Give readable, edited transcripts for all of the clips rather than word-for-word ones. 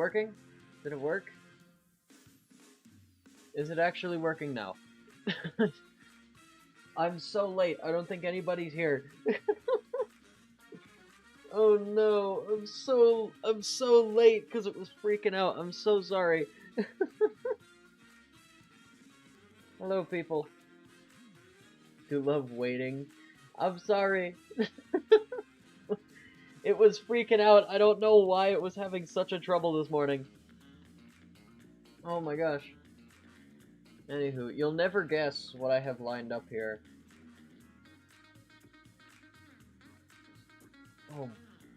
working? Did it work? Is it actually working now? I'm so late. I don't think anybody's here. Oh no, I'm so late because it was freaking out. I'm so sorry. Hello, people who love waiting. I'm sorry. It was freaking out. I don't know why it was having such a trouble this morning. Oh my gosh. Anywho, you'll never guess what I have lined up here. Oh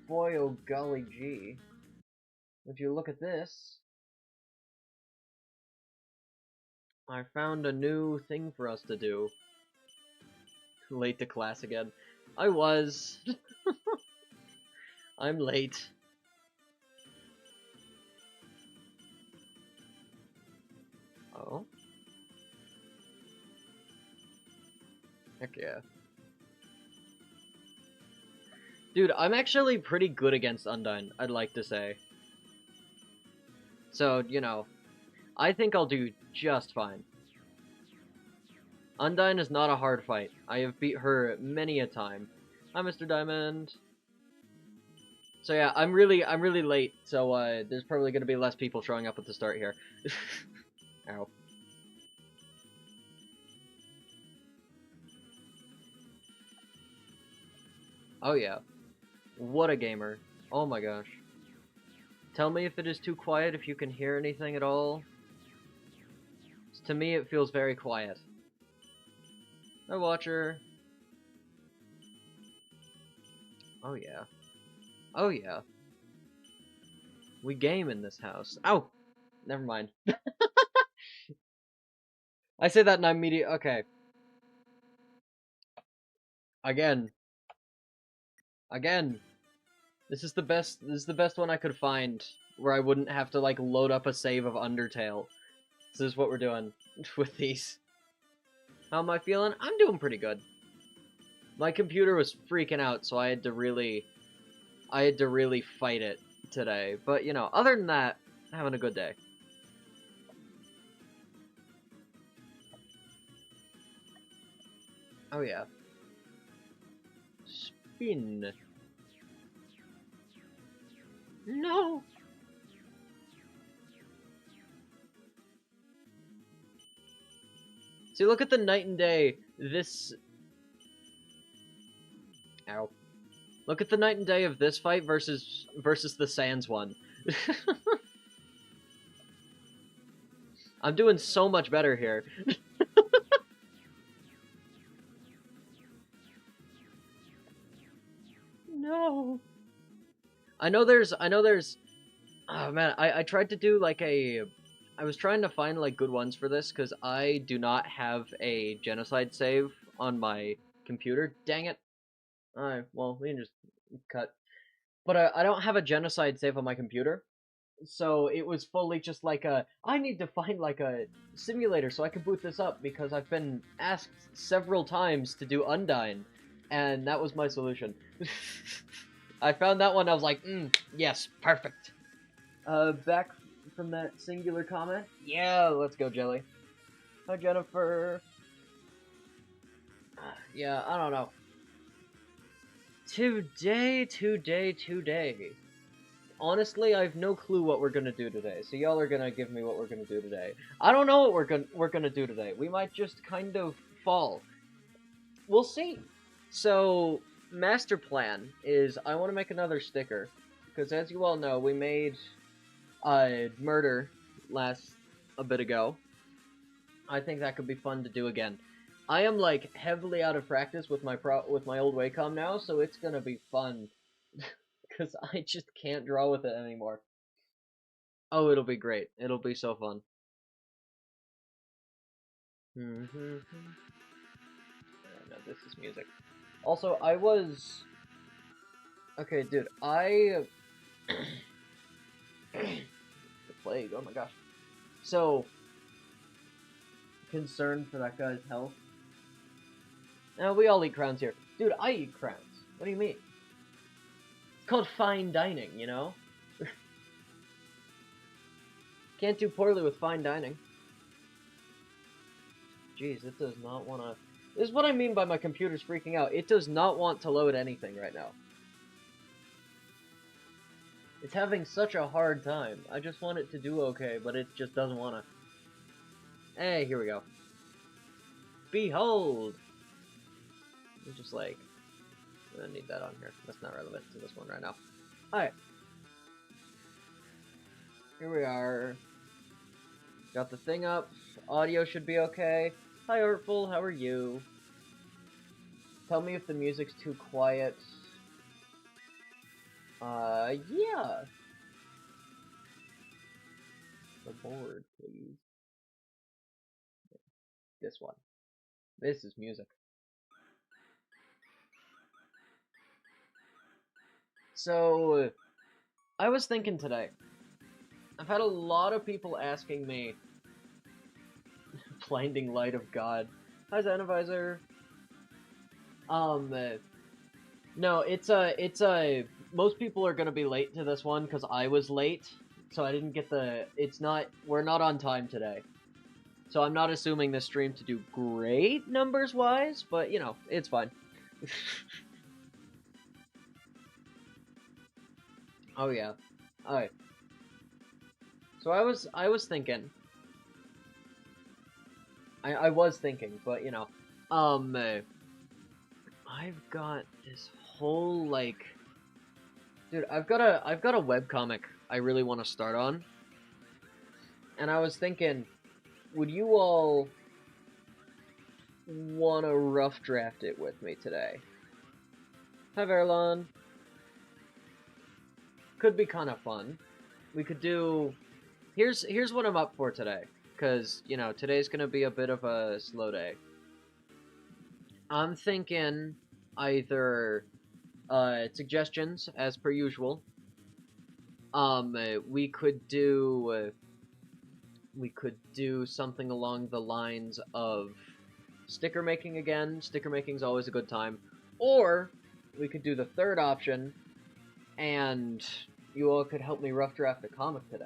boy, oh golly gee. Would you look at this? I found a new thing for us to do. Late to class again. I was. I'm late. Oh? Heck yeah. Dude, I'm actually pretty good against Undyne, I'd like to say. So, you know, I think I'll do just fine. Undyne is not a hard fight. I have beat her many a time. Hi, Mr. Diamond. So yeah, I'm really late, so there's probably gonna be less people showing up at the start here. Ow. Oh yeah. What a gamer. Oh my gosh. Tell me if it is too quiet, if you can hear anything at all. To me, it feels very quiet. Hi, Watcher. Oh yeah. Oh yeah. We game in this house. Ow! Never mind. I say that and I'm okay. Again. Again. This is the best one I could find where I wouldn't have to like load up a save of Undertale. This is what we're doing with these. How am I feeling? I'm doing pretty good. My computer was freaking out, so I had to really fight it today. But, you know, other than that, having a good day. Oh yeah. Spin. No! See, look at the night and day. This... Ow. Look at the night and day of this fight versus the Sans one. I'm doing so much better here. No. I know there's oh man, I tried to do like I was trying to find like good ones for this because I do not have a genocide save on my computer. Dang it. Alright, well, we can just cut. But I don't have a genocide save on my computer. So it was fully just like I need to find like a simulator so I can boot this up because I've been asked several times to do Undyne, and that was my solution. I found that one, I was like, yes, perfect. Back from that singular comment? Yeah, let's go, Jelly. Hi, Jennifer. Yeah, I don't know. Today. Honestly, I have no clue what we're gonna do today, so y'all are gonna give me what we're gonna do today. I don't know what we're gonna do today. We might just kind of fall. We'll see. So, master plan is I want to make another sticker, because as you all know, we made murder a bit ago. I think that could be fun to do again. I am like heavily out of practice with my old Wacom now, so it's gonna be fun because I just can't draw with it anymore. Oh, it'll be great. It'll be so fun. No, this is music. Also, I was... Okay, dude, the plague, oh my gosh. So, concerned for that guy's health. Now, we all eat crowns here. Dude, I eat crowns. What do you mean? It's called fine dining, you know? Can't do poorly with fine dining. Jeez, it does not want to... This is what I mean by my computer's freaking out. It does not want to load anything right now. It's having such a hard time. I just want it to do okay, but it just doesn't want to. Hey, here we go. Behold! I'm just like... I don't need that on here. That's not relevant to this one right now. Alright. Here we are. Got the thing up. Audio should be okay. Hi, Artful. How are you? Tell me if the music's too quiet. Yeah. The board, please. This one. This is music. So, I was thinking today. I've had a lot of people asking me, Blinding Light of God. Hi, Xenovisor. No, most people are gonna be late to this one because I was late, so I didn't get we're not on time today. So I'm not assuming this stream to do great numbers-wise, but, you know, it's fine. Oh, yeah. Alright. So I was thinking... I was thinking, but, you know, I've got this whole, like... Dude, I've got a webcomic I really want to start on. And I was thinking, would you all want to rough draft it with me today? Hi, Verlon. Could be kind of fun. We could do... Here's what I'm up for today. Because, you know, today's going to be a bit of a slow day. I'm thinking either suggestions, as per usual. We could do something along the lines of sticker making again. Sticker making's always a good time. Or we could do the third option, and you all could help me rough draft a comic today.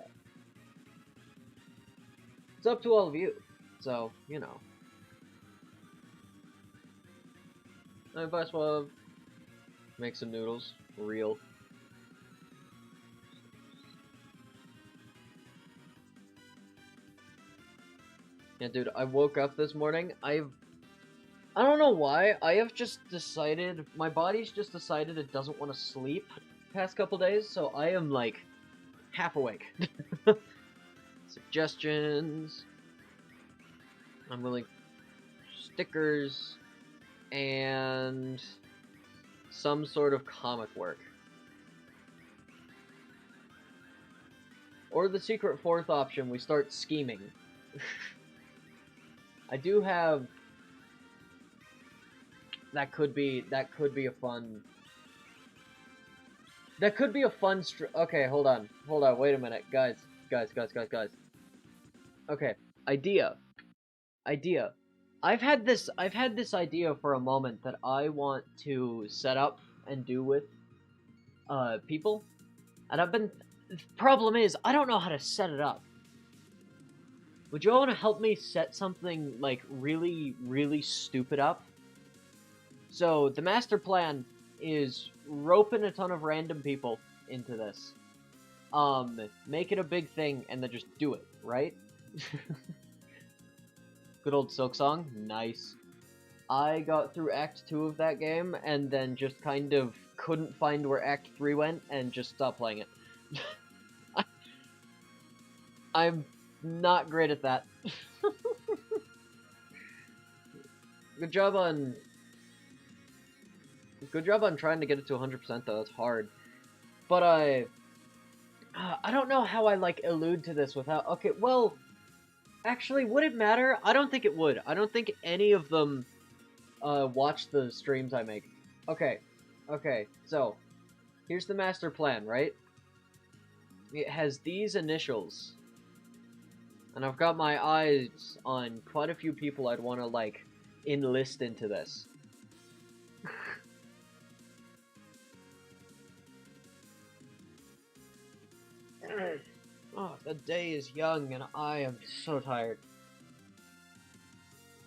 It's up to all of you, so, you know. Bye, Swab. Make some noodles. Real. Yeah, dude, I woke up this morning. I don't know why. I have just decided... My body's just decided it doesn't want to sleep past couple days, so I am, like, half awake. Suggestions. I'm willing... Stickers. And... some sort of comic work. Or the secret fourth option, we start scheming. I do have... That could be a fun... That could be a fun okay, hold on, wait a minute, guys. Okay, idea. I've had this idea for a moment that I want to set up and do with people, and the problem is I don't know how to set it up. Would you all want to help me set something like really, really stupid up? So the master plan is roping a ton of random people into this. Make it a big thing and then just do it, right? Good old Silksong, nice. I got through Act 2 of that game and then just kind of couldn't find where Act 3 went and just stopped playing it. I'm not great at that. Good job on trying to get it to 100% though, that's hard. But I don't know how I, like, allude to this without... Okay, well... Actually, would it matter? I don't think it would. I don't think any of them watch the streams I make. Okay, so... Here's the master plan, right? It has these initials. And I've got my eyes on quite a few people I'd want to, like, enlist into this. Oh, the day is young and I am so tired.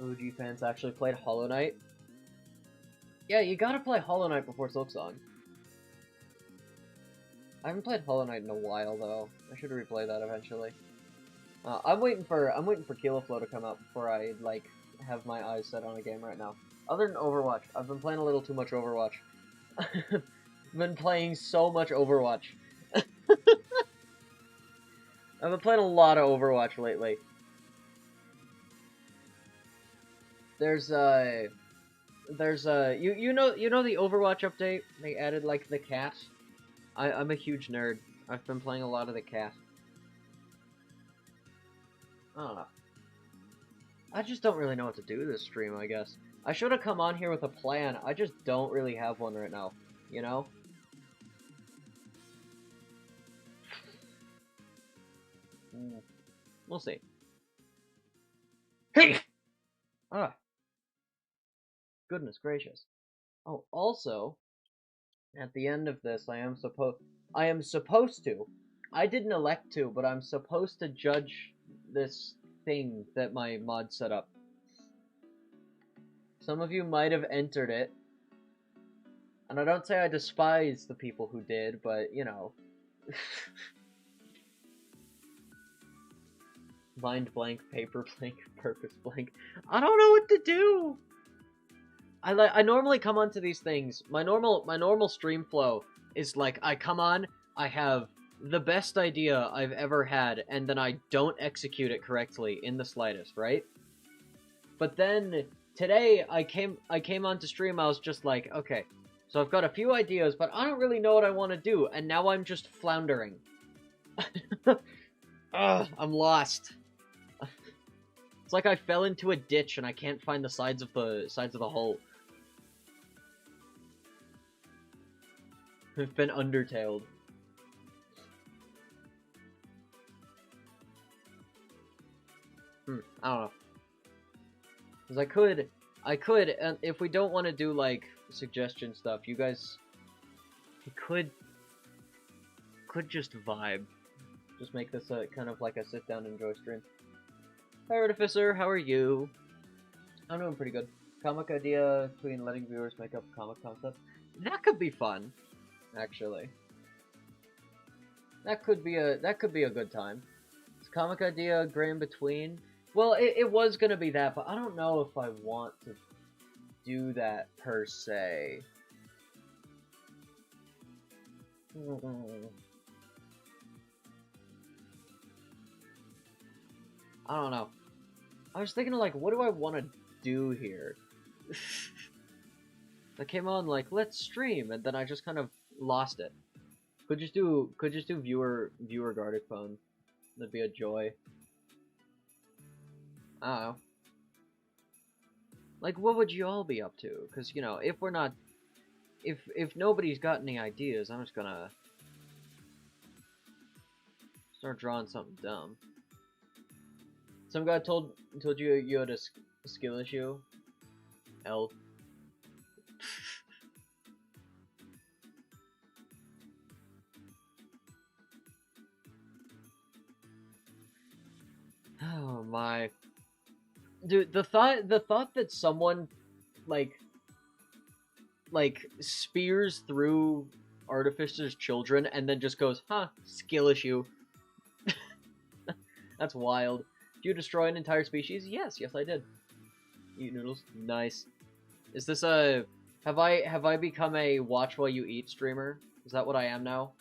OG fans actually played Hollow Knight. Yeah, you gotta play Hollow Knight before Silksong. I haven't played Hollow Knight in a while though. I should replay that eventually. I'm waiting for Kiloflow to come out before I like have my eyes set on a game right now. Other than Overwatch, I've been playing a little too much Overwatch. I've been playing so much Overwatch. I've been playing a lot of Overwatch lately. There's you know the Overwatch update? They added like the cat. I'm a huge nerd. I've been playing a lot of the cat. I don't know. I just don't really know what to do this stream, I guess. I should have come on here with a plan. I just don't really have one right now. You know? We'll see. Hey! Ah. Goodness gracious. Oh, also, at the end of this, I am supposed to. I didn't elect to, but I'm supposed to judge this thing that my mod set up. Some of you might have entered it. And I don't say I despise the people who did, but, you know. Mind blank, paper blank, purpose blank. I don't know what to do! I normally come onto these things. My normal stream flow is like, I come on, I have the best idea I've ever had, and then I don't execute it correctly in the slightest, right? But then today I came onto stream, I was just like, okay, so I've got a few ideas, but I don't really know what I want to do, and now I'm just floundering. Ugh, I'm lost. It's like I fell into a ditch and I can't find the sides of the hole. I've been undertailed. I don't know. Because I could, and if we don't want to do, like, suggestion stuff, you guys, could just vibe. Just make this a kind of like a sit-down enjoy stream. Hi, Artificer, how are you? I'm doing pretty good. Comic idea between letting viewers make up comic concept. That could be fun, actually. That could be a good time. Is comic idea gray in between? Well, it was gonna be that, but I don't know if I want to do that per se. I don't know. I was thinking, like, what do I want to do here? I came on like, let's stream, and then I just kind of lost it. Could just do viewer guarded phone. That'd be a joy. I don't know. Like, what would you all be up to? Because, you know, if we're not... If nobody's got any ideas, I'm just gonna... start drawing something dumb. Some guy told you you had a skill issue? L. Oh my... Dude, the thought that someone like spears through Artificer's children and then just goes, huh, skill issue. That's wild. Did you destroy an entire species? Yes, I did. Eat noodles. Nice. Is this a have I become a watch while you eat streamer? Is that what I am now?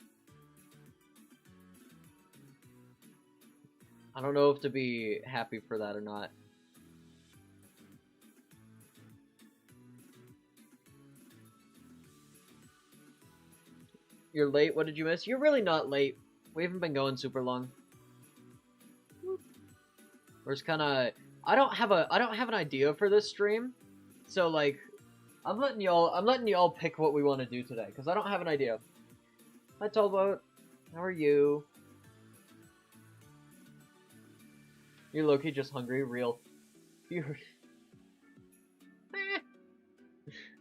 I don't know if to be happy for that or not. You're late. What did you miss? You're really not late. We haven't been going super long. We're just kind of. I don't have an idea for this stream, so like, I'm letting y'all pick what we want to do today because I don't have an idea. Hi, Tallboat. How are you? You're low-key just hungry, real. You're...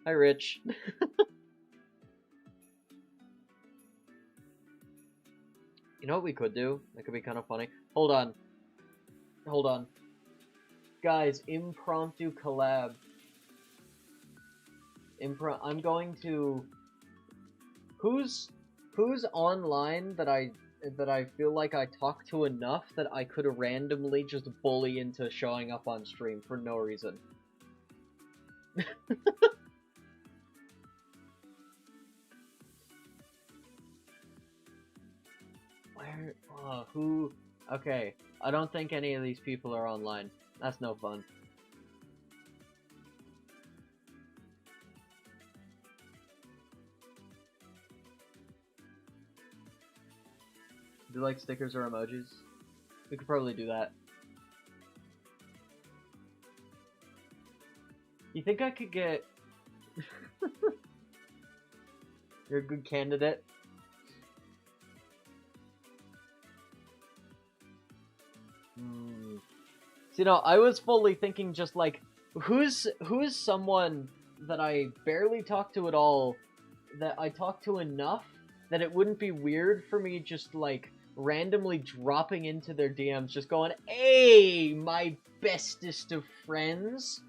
Hi, Rich. You know what we could do? That could be kind of funny. Hold on. Hold on. Guys, impromptu collab. I'm going to... Who's online that I feel like I talk to enough that I could randomly just bully into showing up on stream for no reason? Where? Who? Okay, I don't think any of these people are online. That's no fun. Do you like stickers or emojis? We could probably do that. You think I could get... You're a good candidate. So, you know, I was fully thinking just like, who's someone that I barely talk to at all, that I talk to enough that it wouldn't be weird for me just like randomly dropping into their DMs, just going, "Hey, my bestest of friends."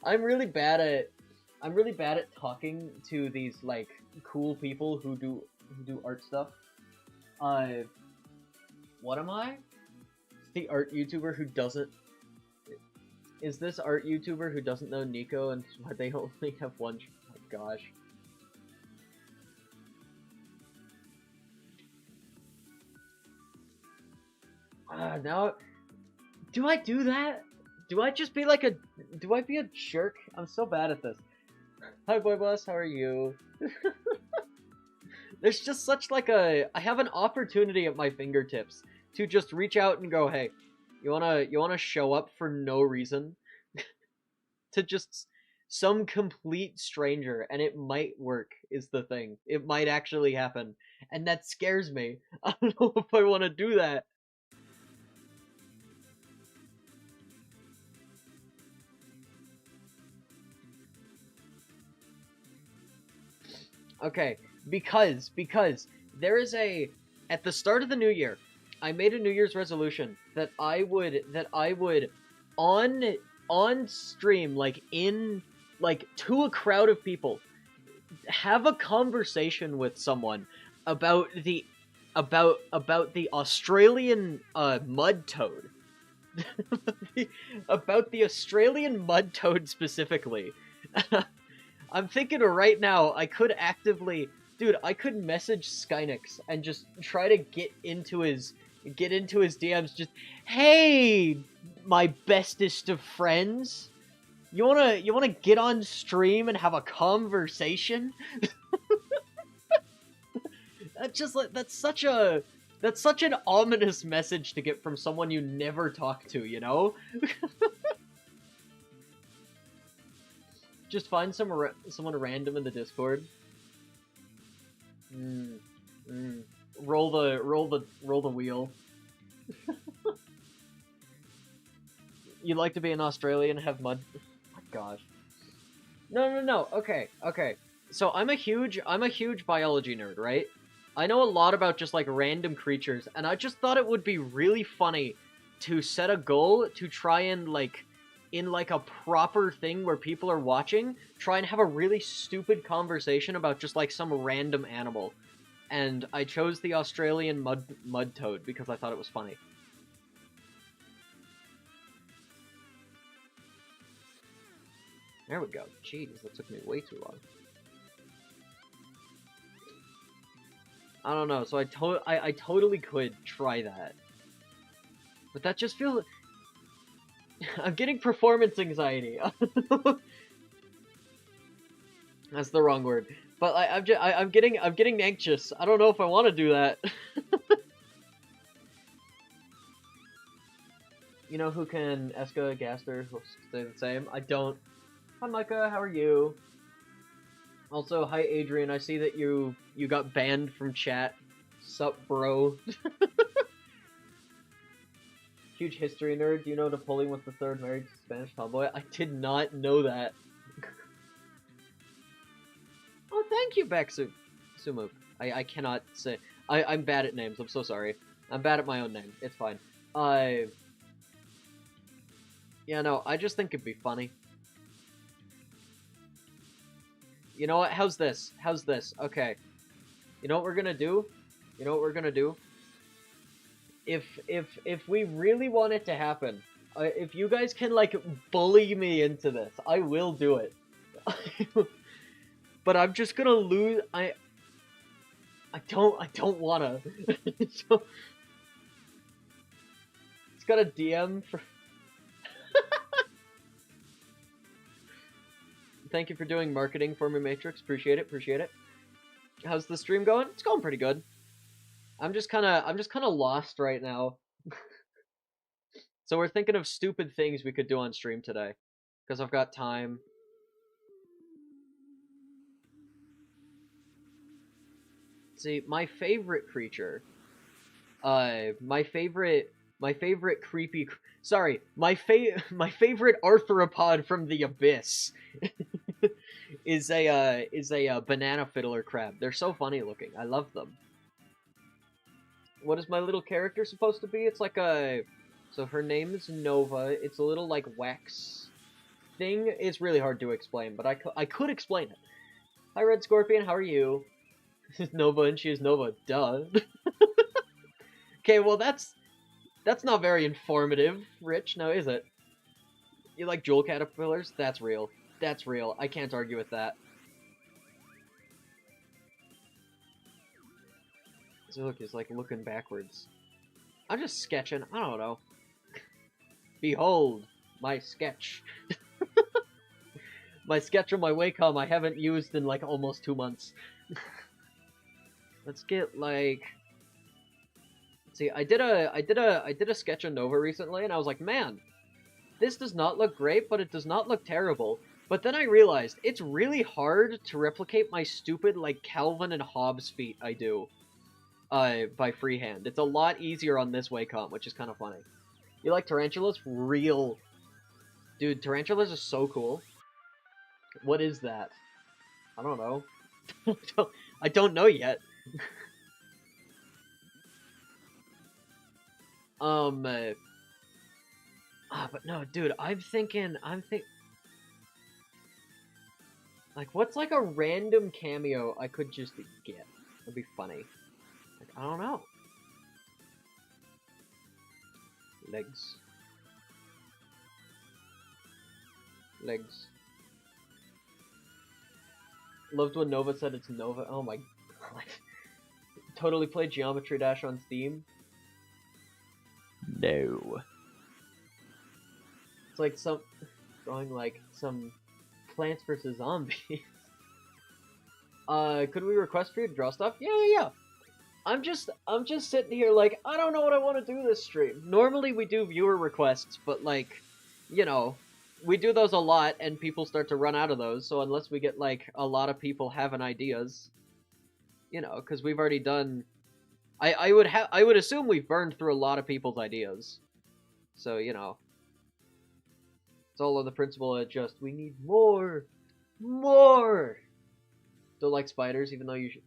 I'm really bad at talking to these like cool people who do art stuff. What am I? The art YouTuber who doesn't... Is this art YouTuber who doesn't know Nico and why they only have one... Oh my gosh. Now... Do I do that? Do I just be like a... Do I be a jerk? I'm so bad at this. Hi, Boy Boss, how are you? There's just such like a... I have an opportunity at my fingertips to just reach out and go, "Hey, you wanna show up for no reason?" To just some complete stranger, and it might work, is the thing. It might actually happen. And that scares me. I don't know if I want to do that. Okay, because there is a... At the start of the new year, I made a New Year's resolution that I would on stream, like in like to a crowd of people, have a conversation with someone about the Australian mud toad. About the Australian mud toad specifically. I'm thinking right now I could actively... Dude, I could message Skynix and just try to get into his DMs, just, "Hey, my bestest of friends, you wanna get on stream and have a conversation?" That's such an ominous message to get from someone you never talk to, you know? Just find someone random in the Discord. Roll the wheel. You'd like to be an Australian and have mud... Oh my gosh. No. Okay. So I'm a huge biology nerd, right? I know a lot about just like random creatures, and I just thought it would be really funny to set a goal to try and like, in like a proper thing where people are watching, try and have a really stupid conversation about just like some random animal. And I chose the Australian mud toad because I thought it was funny. There we go. Jeez, that took me way too long. I don't know, so I totally could try that. But that just feels... I'm getting performance anxiety. That's the wrong word. But I'm getting anxious. I don't know if I want to do that. You know who can Eska Gaster will stay the same? I don't. Hi Micah, how are you? Also, hi Adrian, I see that you got banned from chat. Sup, bro? Huge history nerd. Do you know Napoleon was the third married Spanish tomboy? I did not know that. Oh, thank you, Sumo. I cannot say. I'm bad at names. I'm so sorry. I'm bad at my own name. It's fine. Yeah, no, I just think it'd be funny. You know what? How's this? How's this? Okay. You know what we're gonna do? You know what we're gonna do? If we really want it to happen, if you guys can like bully me into this, I will do it. But I'm just gonna lose. I don't wanna. It's got a DM for. Thank you for doing marketing for me, Matrix. Appreciate it. Appreciate it. How's the stream going? It's going pretty good. I'm just kind of lost right now. So we're thinking of stupid things we could do on stream today, because I've got time. See, my favorite creature, my favorite creepy, sorry, my favorite arthropod from the abyss is a banana fiddler crab. They're so funny looking. I love them. What is my little character supposed to be? It's like a, so her name is Nova. It's a little like wax thing. It's really hard to explain, but I could explain it. Hi, Red Scorpion. How are you? Nova, and she is Nova. Duh. Okay, well that's not very informative, Rich. Now is it? You like jewel caterpillars? That's real. That's real. I can't argue with that. So look, he's like looking backwards. I'm just sketching. I don't know. Behold, my sketch. My sketch on my Wacom I haven't used in like almost 2 months. Let's get like. See, I did a sketch of Nova recently, and I was like, man, this does not look great, but it does not look terrible. But then I realized it's really hard to replicate my stupid like Calvin and Hobbes feat I do, by freehand. It's a lot easier on this Wacom, which is kind of funny. You like tarantulas? Real, dude. Tarantulas are so cool. What is that? I don't know. I don't know yet. But no, dude, I'm thinking, like, what's like a random cameo I could just get? That'd be funny. Like, I don't know. Legs. Legs. Loved when Nova said it's Nova. Oh my god. Totally played Geometry Dash on Steam. No. It's like drawing like some Plants vs. Zombies. Could we request for you to draw stuff? Yeah. I'm just sitting here like, I don't know what I want to do this stream. Normally we do viewer requests, but like, you know, we do those a lot and people start to run out of those, so unless we get like a lot of people having ideas, you know, because we've already done, I would assume we've burned through a lot of people's ideas. So, you know, it's all on the principle of just, we need more. Don't like spiders, even though you should.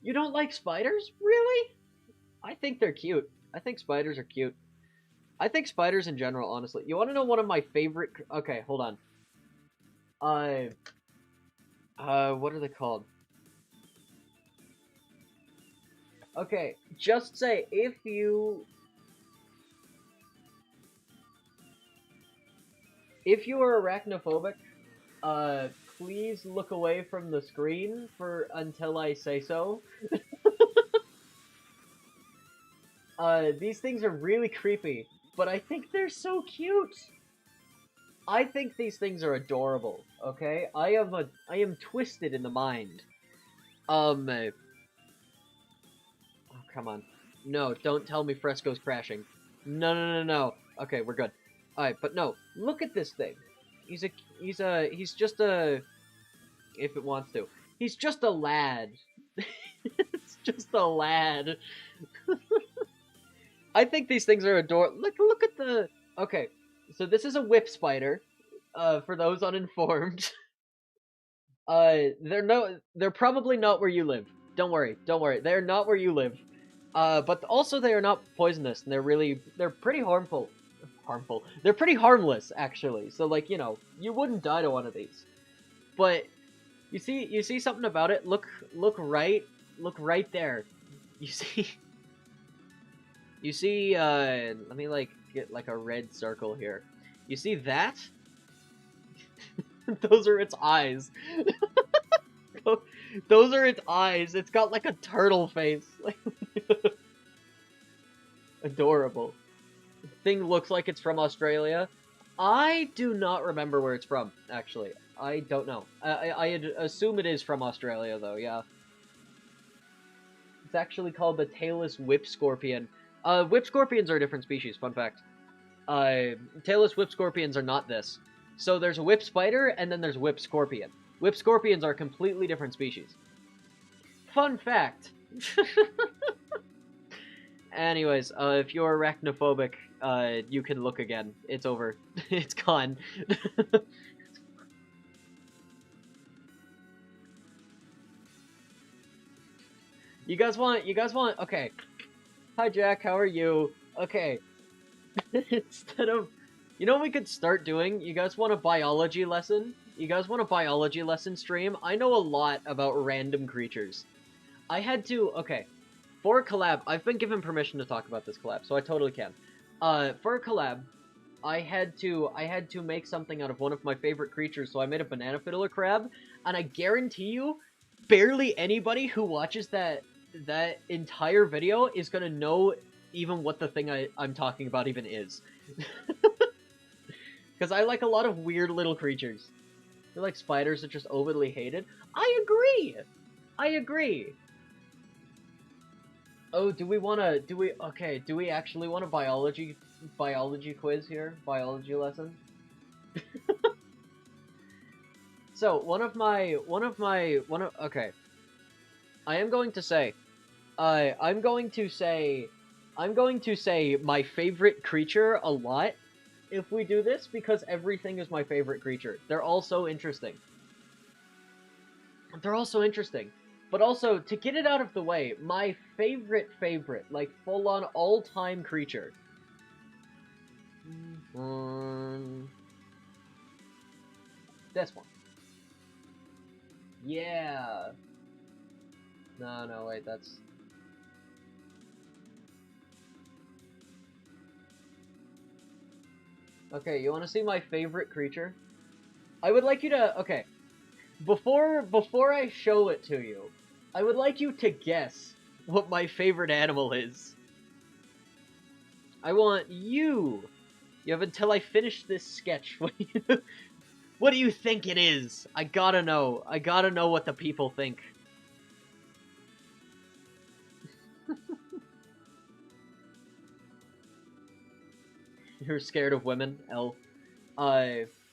You don't like spiders? Really? I think they're cute. I think spiders are cute. I think spiders in general, honestly. You want to know one of my favorite... Okay, hold on. What are they called? Okay, just say if you are arachnophobic, please look away from the screen for until I say so. These things are really creepy, but I think they're so cute. I think these things are adorable, okay? I am twisted in the mind. Oh, come on. No, don't tell me Fresco's crashing. No. Okay, we're good. Alright, but no, look at this thing. He's just a, if it wants to. He's just a lad. It's just a lad. I think these things are adorable. Look at the, okay, so this is a whip spider, for those uninformed. They're probably not where you live. Don't worry, don't worry. They're not where you live. But also they are not poisonous, and they're pretty harmful. Harmful. They're pretty harmless, actually. So, like, you know, you wouldn't die to one of these. But you see something about it. Look right there. You see, let me like get like a red circle here. You see that? Those are its eyes. Those are its eyes. It's got like a turtle face. Adorable. Thing looks like it's from Australia. I do not remember where it's from, actually. I don't know. I assume it is from Australia, though, yeah. It's actually called the tailless whip scorpion. Whip scorpions are a different species, fun fact. Tailless whip scorpions are not this. So there's a whip spider, and then there's whip scorpion. Whip scorpions are a completely different species. Fun fact! Anyways, if you're arachnophobic, you can look again. It's over. It's gone. You guys want, okay. Hi Jack, how are you? Okay. Instead of, you know what we could start doing? You guys want a biology lesson? You guys want a biology lesson stream? I know a lot about random creatures. I had to, okay. For a collab, I've been given permission to talk about this collab, so I totally can. For a collab, I had to make something out of one of my favorite creatures, so I made a banana fiddler crab, and I guarantee you, barely anybody who watches that entire video is gonna know even what the thing I'm talking about even is. Because I like a lot of weird little creatures. They're like spiders that just overly hated. I agree! I agree! Oh, do we actually want a biology quiz here? Biology lesson? So, okay. I am going to say, I'm going to say my favorite creature a lot if we do this, because everything is my favorite creature. They're all so interesting. But also, to get it out of the way, my favorite, like, full-on all-time creature. This one. Yeah. No, wait, that's... Okay, you want to see my favorite creature? I would like you to... Okay. Before I show it to you, I would like you to guess what my favorite animal is. I want you... You have until I finish this sketch. What do you think it is? I gotta know. I gotta know what the people think. You're scared of women, L.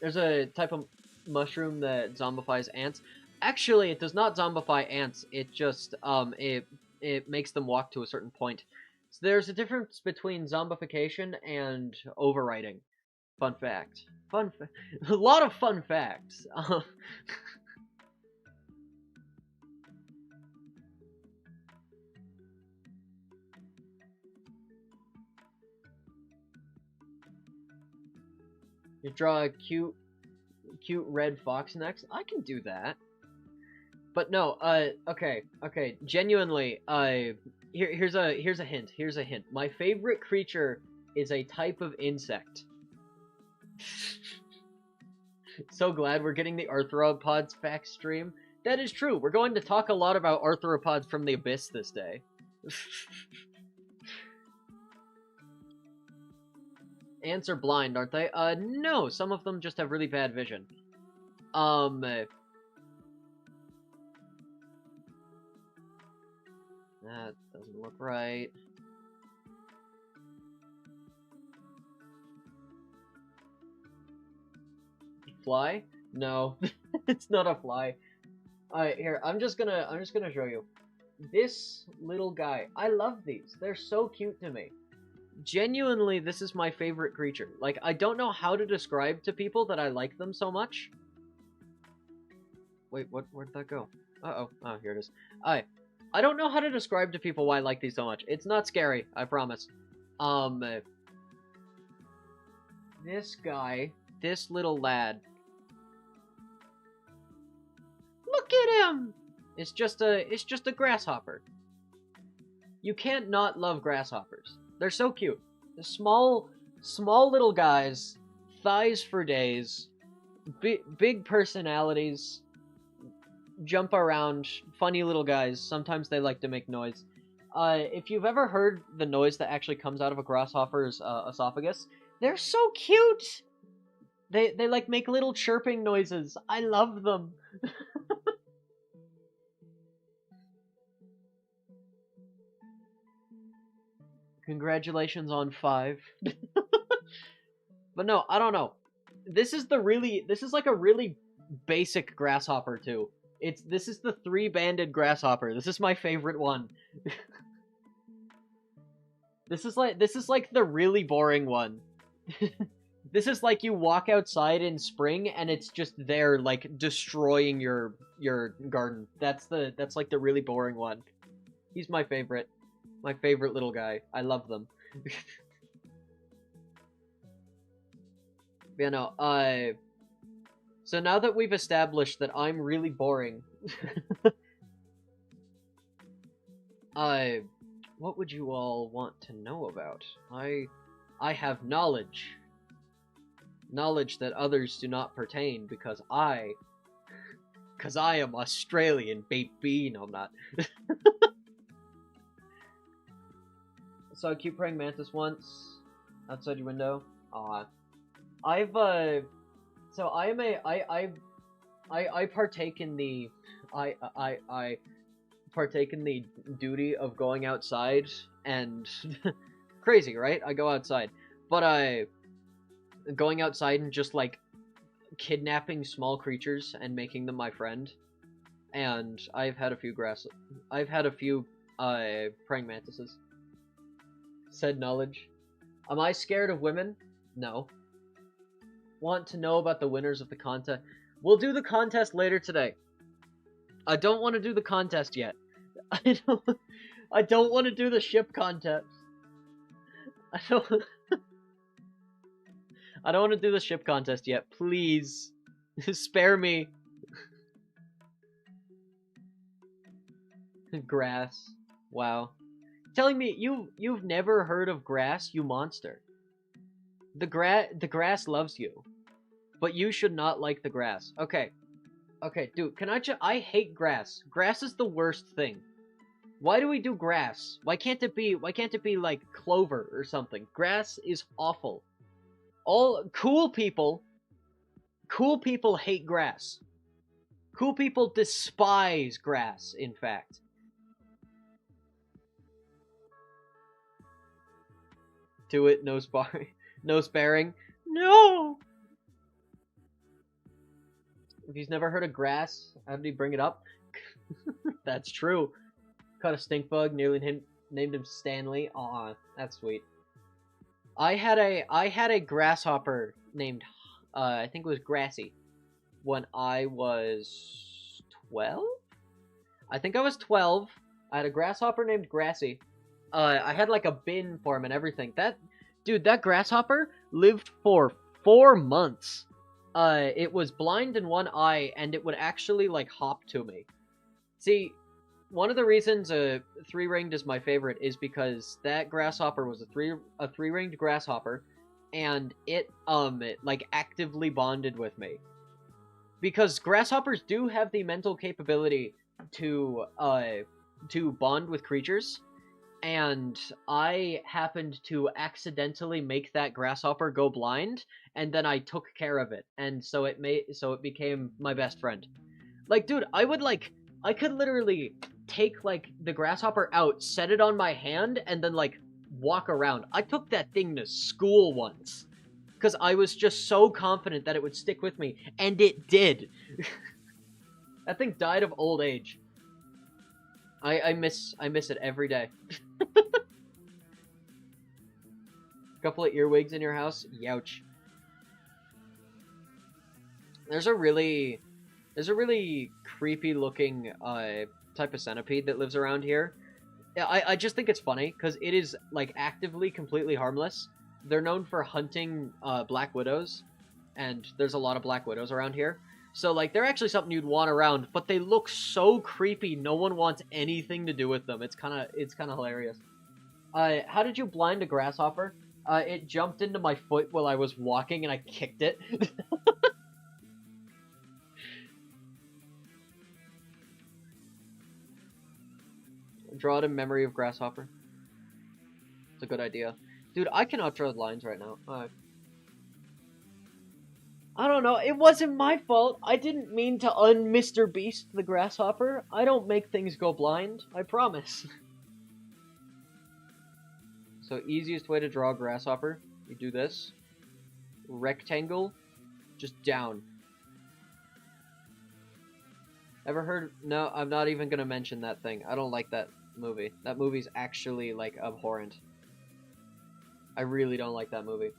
There's a type of mushroom that zombifies ants. Actually, it does not zombify ants. It just, it makes them walk to a certain point. So there's a difference between zombification and overwriting. Fun fact. A lot of fun facts. You draw a cute red fox next? I can do that. But no, okay, genuinely, here's a hint. My favorite creature is a type of insect. So glad we're getting the arthropods fact stream. That is true. We're going to talk a lot about arthropods from the abyss this day. Ants are blind, aren't they? No, some of them just have really bad vision. That doesn't look right. Fly? No, it's not a fly. Alright, here, I'm just gonna show you. This little guy. I love these. They're so cute to me. Genuinely, this is my favorite creature. Like, I don't know how to describe to people that I like them so much. Wait, where'd that go? Uh-oh. Oh, here it is. Alright. I don't know how to describe to people why I like these so much. It's not scary, I promise. Um, this guy, this little lad. Look at him! It's just a grasshopper. You can't not love grasshoppers. They're so cute. The small little guys, thighs for days, big personalities, jump around, funny little guys. Sometimes they like to make noise. If you've ever heard the noise that actually comes out of a grasshopper's esophagus, they're so cute! They like make little chirping noises. I love them. Congratulations on 5. But no, I don't know. This is like a really basic grasshopper too. This is the 3-banded grasshopper. This is my favorite one. This is like the really boring one. This is like you walk outside in spring and it's just there like destroying your garden. That's like the really boring one. He's my favorite. My favorite little guy. I love them. Yeah, no, so now that we've established that I'm really boring, what would you all want to know about? I have knowledge. Knowledge that others do not pertain because I am Australian, baby. No, I'm not. Saw a cute praying mantis once outside your window. I've so I am I partake in the I partake in the duty of going outside and crazy, right? I go outside, but going outside and just like kidnapping small creatures and making them my friend. And I've had a few praying mantises. Said knowledge. Am I scared of women? No. Want to know about the winners of the contest? We'll do the contest later today. I don't want to do the contest yet. I don't want to do the ship contest. I don't want to do the ship contest yet. Please. Spare me. Grass. Wow. Telling me you've never heard of grass, you monster. The grass loves you. But you should not like the grass. Okay. Okay, dude, I hate grass. Grass is the worst thing. Why do we do grass? Why can't it be like clover or something? Grass is awful. All cool people hate grass. Cool people despise grass, in fact. Do it, no sparing. No! If he's never heard of grass, how did he bring it up? That's true. Caught a stink bug, nearly named him Stanley. Aw, that's sweet. I had a grasshopper named, I think it was Grassy, when I was 12? I think I was 12. I had a grasshopper named Grassy. I had like a bin for him and everything. That grasshopper lived for 4 months. It was blind in one eye, and it would actually like hop to me. See, one of the reasons 3-ringed is my favorite is because that grasshopper was a 3-ringed grasshopper, and it like actively bonded with me. Because grasshoppers do have the mental capability to bond with creatures. And I happened to accidentally make that grasshopper go blind, and then I took care of it, and so it became my best friend. Like, dude, I could literally take like the grasshopper out, set it on my hand, and then like walk around. I took that thing to school once because I was just so confident that it would stick with me, and it did. That thing died of old age. I miss it every day. Couple of earwigs in your house? Youch. There's a really creepy looking type of centipede that lives around here. I just think it's funny because it is like actively completely harmless. They're known for hunting black widows, and there's a lot of black widows around here. So like they're actually something you'd want around, but they look so creepy. No one wants anything to do with them. It's kind of hilarious. How did you blind a grasshopper? It jumped into my foot while I was walking, and I kicked it. Draw it in memory of grasshopper. It's a good idea. Dude, I cannot draw lines right now. I don't know. It wasn't my fault. I didn't mean to un-Mr. Beast the grasshopper. I don't make things go blind. I promise. So, easiest way to draw a grasshopper. You do this. Rectangle. Just down. Ever heard? No, I'm not even gonna mention that thing. I don't like that movie. That movie's actually, like, abhorrent. I really don't like that movie.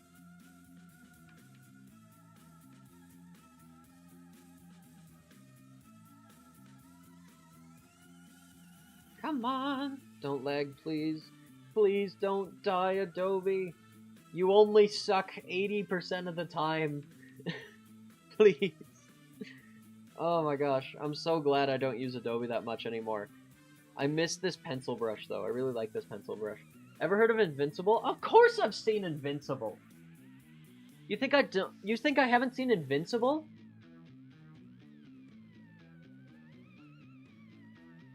Come on! Don't lag, please. Please don't die, Adobe. You only suck 80% of the time. Please. Oh my gosh, I'm so glad I don't use Adobe that much anymore. I miss this pencil brush, though. I really like this pencil brush. Ever heard of Invincible? Of course I've seen Invincible! You think I don't? You think I haven't seen Invincible?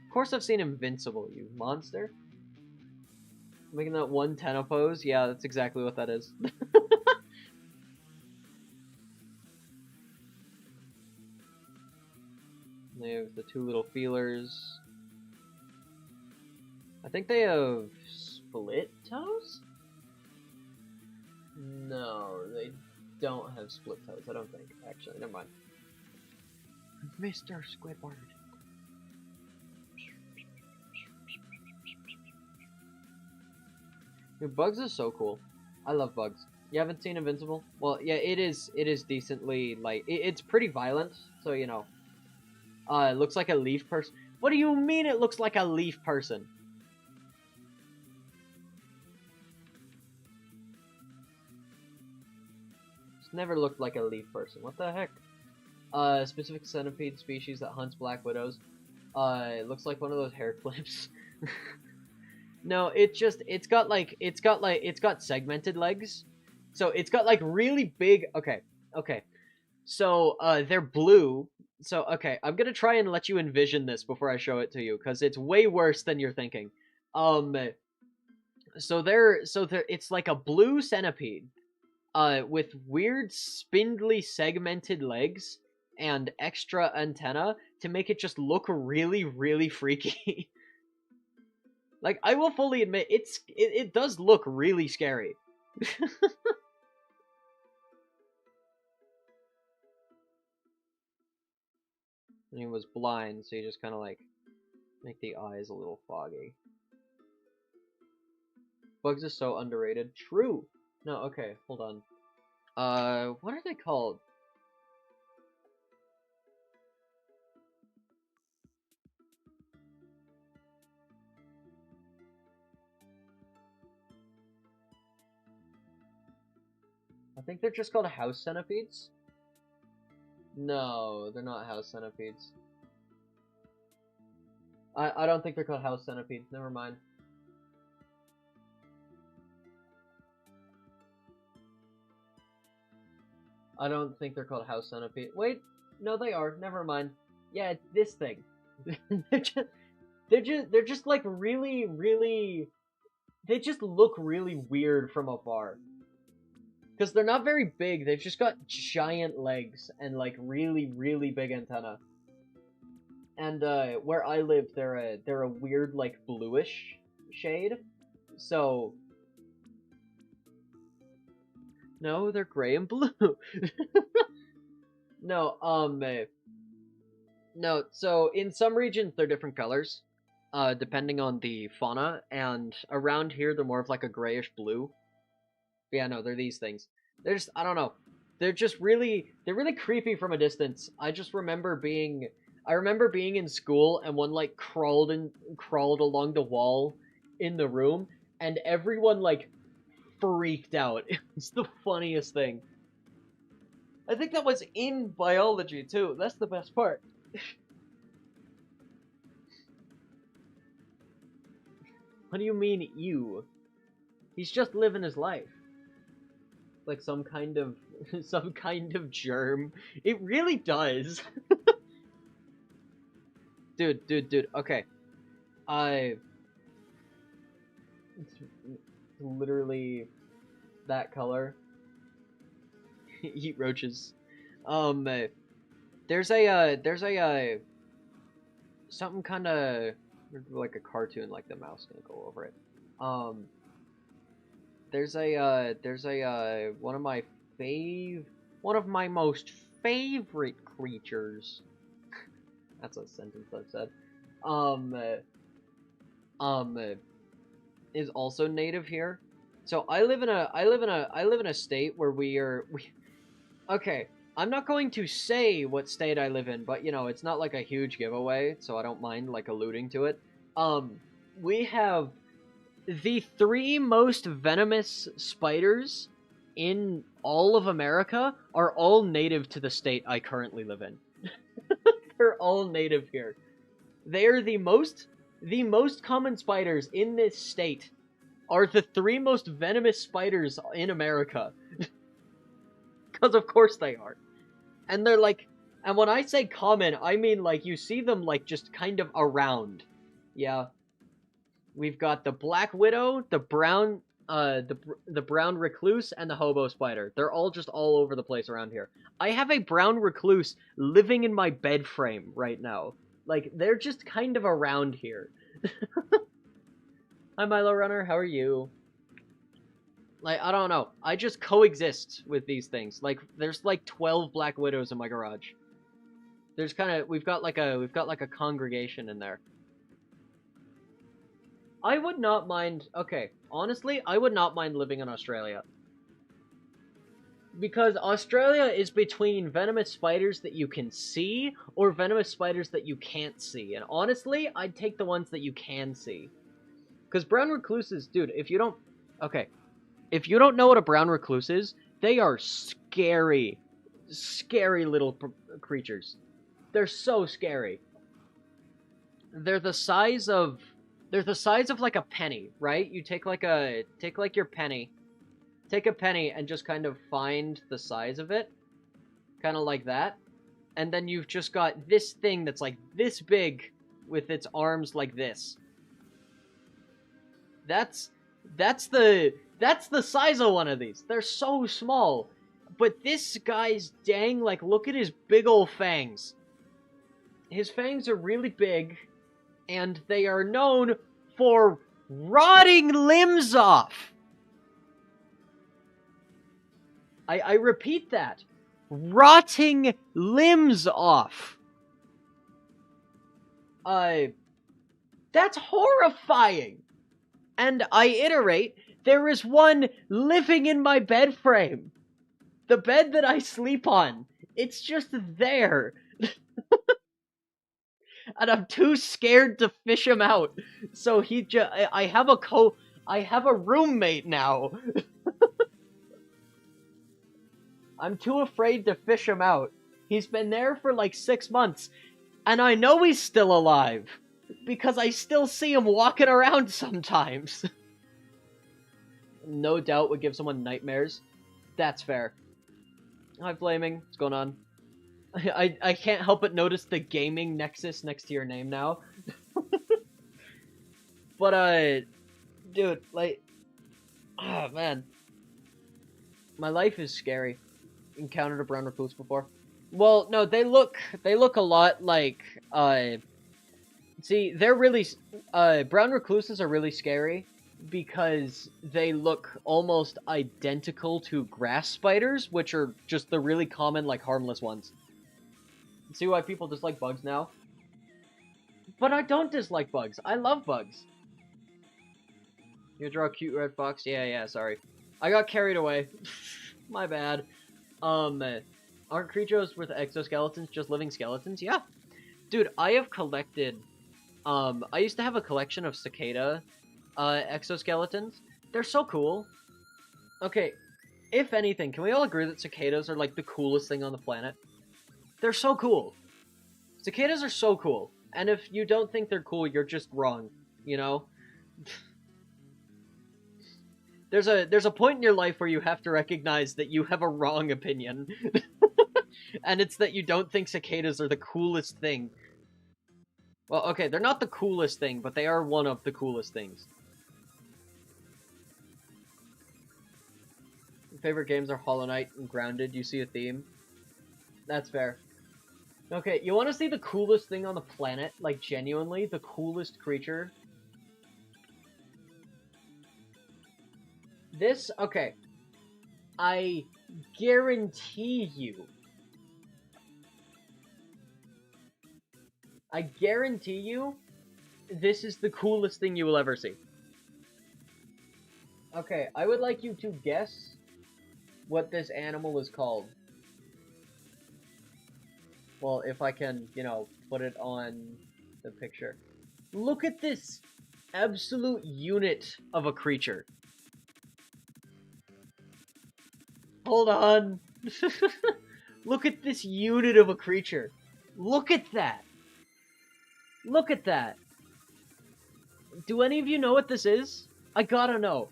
Of course I've seen Invincible, you monster. Making that 110 pose? Yeah, that's exactly what that is. They have the two little feelers. I think they have split toes? No, they don't have split toes, I don't think. Actually, never mind. Mr. Squidward. Dude, Bugs is so cool. I love Bugs. You haven't seen Invincible? Well, yeah, it is decently, like, it's pretty violent, so, you know. It looks like a leaf person. What do you mean it looks like a leaf person? It's never looked like a leaf person. What the heck? Specific centipede species that hunts black widows. It looks like one of those hair clips. No, it's got segmented legs. So it's got like really big, okay. So, they're blue. So, okay, I'm gonna try and let you envision this before I show it to you, because it's way worse than you're thinking. It's like a blue centipede, with weird spindly segmented legs and extra antenna to make it just look really, really freaky. Like, I will fully admit, it does look really scary. And he was blind, so you just kind of, like, make the eyes a little foggy. Bugs is so underrated. True! No, okay, hold on. What are they called? I think they're just called house centipedes. No, they're not house centipedes. I don't think they're called house centipedes. Never mind. I don't think they're called house centipede. Wait, no, they are. Never mind. Yeah, it's this thing. they're just like really, really. They just look really weird from afar. Because they're not very big. They've just got giant legs and like really, really big antenna. And where I live, they're a weird like bluish shade. So no, they're gray and blue. No, no. So in some regions they're different colors, depending on the fauna. And around here they're more of like a grayish blue. But yeah, no, they're these things. They're just, I don't know. They're really creepy from a distance. I just remember being I remember being in school and one like crawled along the wall in the room, and everyone like freaked out. It was the funniest thing. I think that was in biology too. That's the best part. What do you mean, you? He's just living his life. Like some kind of some kind of germ. It really does. Dude. Okay. I it's literally that color. Eat roaches. There's a something kind of like a cartoon, like the mouse gonna go over it. Um, there's a one of my most favorite creatures. That's a sentence I've said. Um, um, is also native here. So I live in a state where okay, I'm not going to say what state I live in, but you know, it's not like a huge giveaway, so I don't mind like alluding to it. We have the three most venomous spiders in all of America are all native to the state I currently live in. They're all native here. They are the most common spiders in this state are the three most venomous spiders in America. Because of course they are. And they're like, and when I say common, I mean like you see them like just kind of around. Yeah. We've got the black widow, the brown the brown recluse, and the hobo spider. They're all just all over the place around here. I have a brown recluse living in my bed frame right now. Like, they're just kind of around here. Hi, Milo Runner, how are you? Like, I don't know. I just coexist with these things. Like, there's like 12 black widows in my garage. There's we've got like a congregation in there. I would not mind, okay, honestly, I would not mind living in Australia. Because Australia is between venomous spiders that you can see or venomous spiders that you can't see. And honestly, I'd take the ones that you can see. Because brown recluses, dude, if you don't... Okay. If you don't know what a brown recluse is, they are scary. Scary little creatures. They're so scary. They're the size of like a penny, right? You take your penny. Take a penny and just kind of find the size of it. Kind of like that. And then you've just got this thing that's like this big with its arms like this. That's the size of one of these. They're so small. But this guy's dang, like, look at his big ol' fangs. His fangs are really big, and they are known for rotting limbs off. I repeat that. Rotting limbs off. That's horrifying. And I iterate, there is one living in my bed frame. The bed that I sleep on. It's just there. And I'm too scared to fish him out. So I have a roommate now. I'm too afraid to fish him out. He's been there for like 6 months. And I know he's still alive. Because I still see him walking around sometimes. No doubt would give someone nightmares. That's fair. Hi, Flaming. What's going on? I can't help but notice the gaming nexus next to your name now. But, dude, like... Oh, man. My life is scary. Encountered a brown recluse before. Well, no, they look a lot like, see, they're really, brown recluses are really scary because they look almost identical to grass spiders, which are just the really common, like, harmless ones. See why people dislike bugs now? But I don't dislike bugs. I love bugs. You draw a cute red fox? Yeah, sorry. I got carried away. My bad. Aren't creatures with exoskeletons just living skeletons? Yeah. Dude, I have collected, I used to have a collection of cicada, exoskeletons. They're so cool. Okay, if anything, can we all agree that cicadas are, like, the coolest thing on the planet? They're so cool. Cicadas are so cool. And if you don't think they're cool, you're just wrong, you know? There's a point in your life where you have to recognize that you have a wrong opinion. And it's that you don't think cicadas are the coolest thing. Well, okay, they're not the coolest thing, but they are one of the coolest things. Favorite games are Hollow Knight and Grounded. You see a theme? That's fair. Okay, you want to see the coolest thing on the planet? Like, genuinely, the coolest creature? This, okay. I guarantee you. I guarantee you, this is the coolest thing you will ever see. Okay, I would like you to guess what this animal is called. Well, if I can, you know, put it on the picture. Look at this absolute unit of a creature. Hold on. Look at this unit of a creature. Look at that. Look at that. Do any of you know what this is? I gotta know.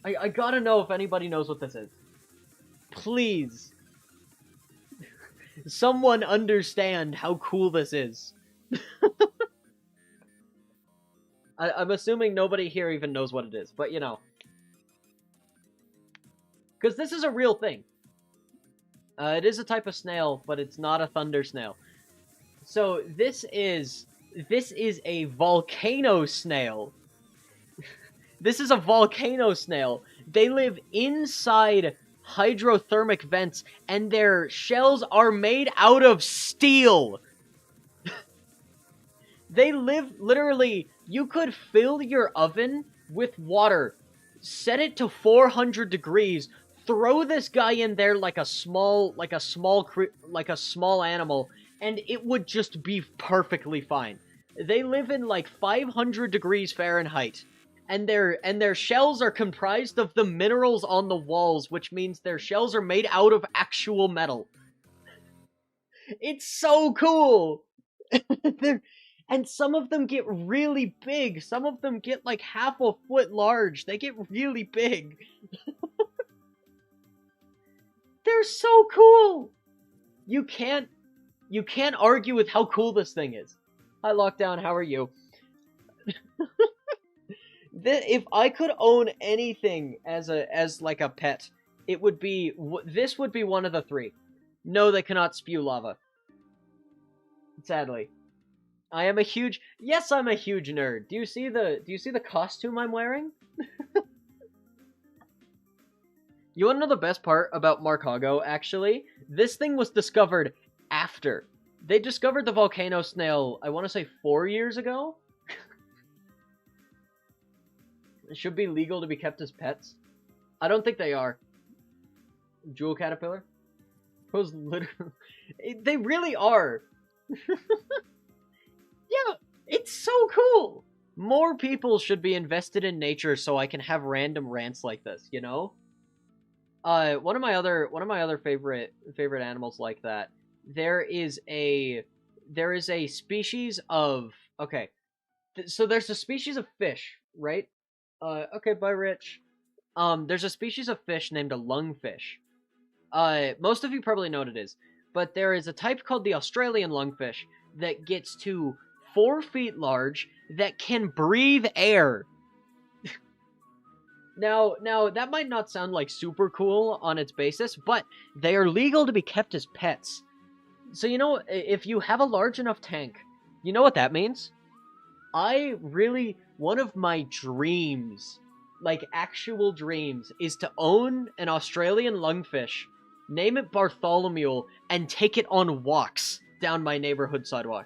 I gotta know if anybody knows what this is. Please. Someone understand how cool this is. I'm assuming nobody here even knows what it is, but you know. Because this is a real thing. It is a type of snail, but it's not a thunder snail. So this is a volcano snail. This is a volcano snail. They live inside hydrothermic vents, and their shells are made out of steel. They live, literally, you could fill your oven with water, set it to 400 degrees, throw this guy in there like a small animal, and it would just be perfectly fine. They live in like 500 degrees Fahrenheit. And their shells are comprised of the minerals on the walls, which means their shells are made out of actual metal. It's so cool! And some of them get really big. Some of them get like half a foot large. They get really big. They're so cool! You can't argue with how cool this thing is. Hi, Lockdown, how are you? If I could own anything as like a pet, it would be this would be one of the three. No, they cannot spew lava. Sadly, I'm a huge nerd. Do you see the costume I'm wearing? You want to know the best part about Marcago? Actually, this thing was discovered after they discovered the volcano snail. I want to say 4 years ago. It should be legal to be kept as pets. I don't think they are. Jewel caterpillar? Those literally... They really are. Yeah, it's so cool. More people should be invested in nature so I can have random rants like this, you know? One of my other favorite animals like that. There is a species of... Okay. So there's a species of fish, right? Okay, bye, Rich. There's a species of fish named a lungfish. Most of you probably know what it is, but there is a type called the Australian lungfish that gets to 4 feet large that can breathe air. Now, that might not sound like super cool on its basis, but they are legal to be kept as pets. So, you know, if you have a large enough tank, you know what that means? One of my dreams, like actual dreams, is to own an Australian lungfish, name it Bartholomew, and take it on walks down my neighborhood sidewalk.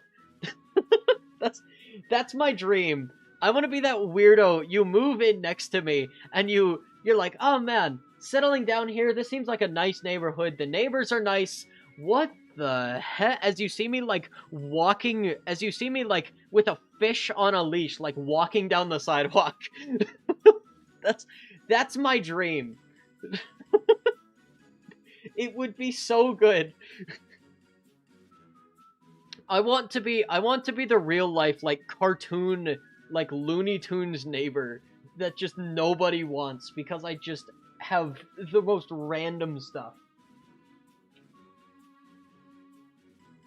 That's my dream. I want to be that weirdo. You move in next to me, and you're like, oh man, settling down here, this seems like a nice neighborhood. The neighbors are nice. What the heck? As you see me like walking, as you see me like with a fish on a leash, like walking down the sidewalk. that's that's my dream. It would be so good. I want to be the real life like cartoon like Looney Tunes neighbor that just nobody wants because I just have the most random stuff.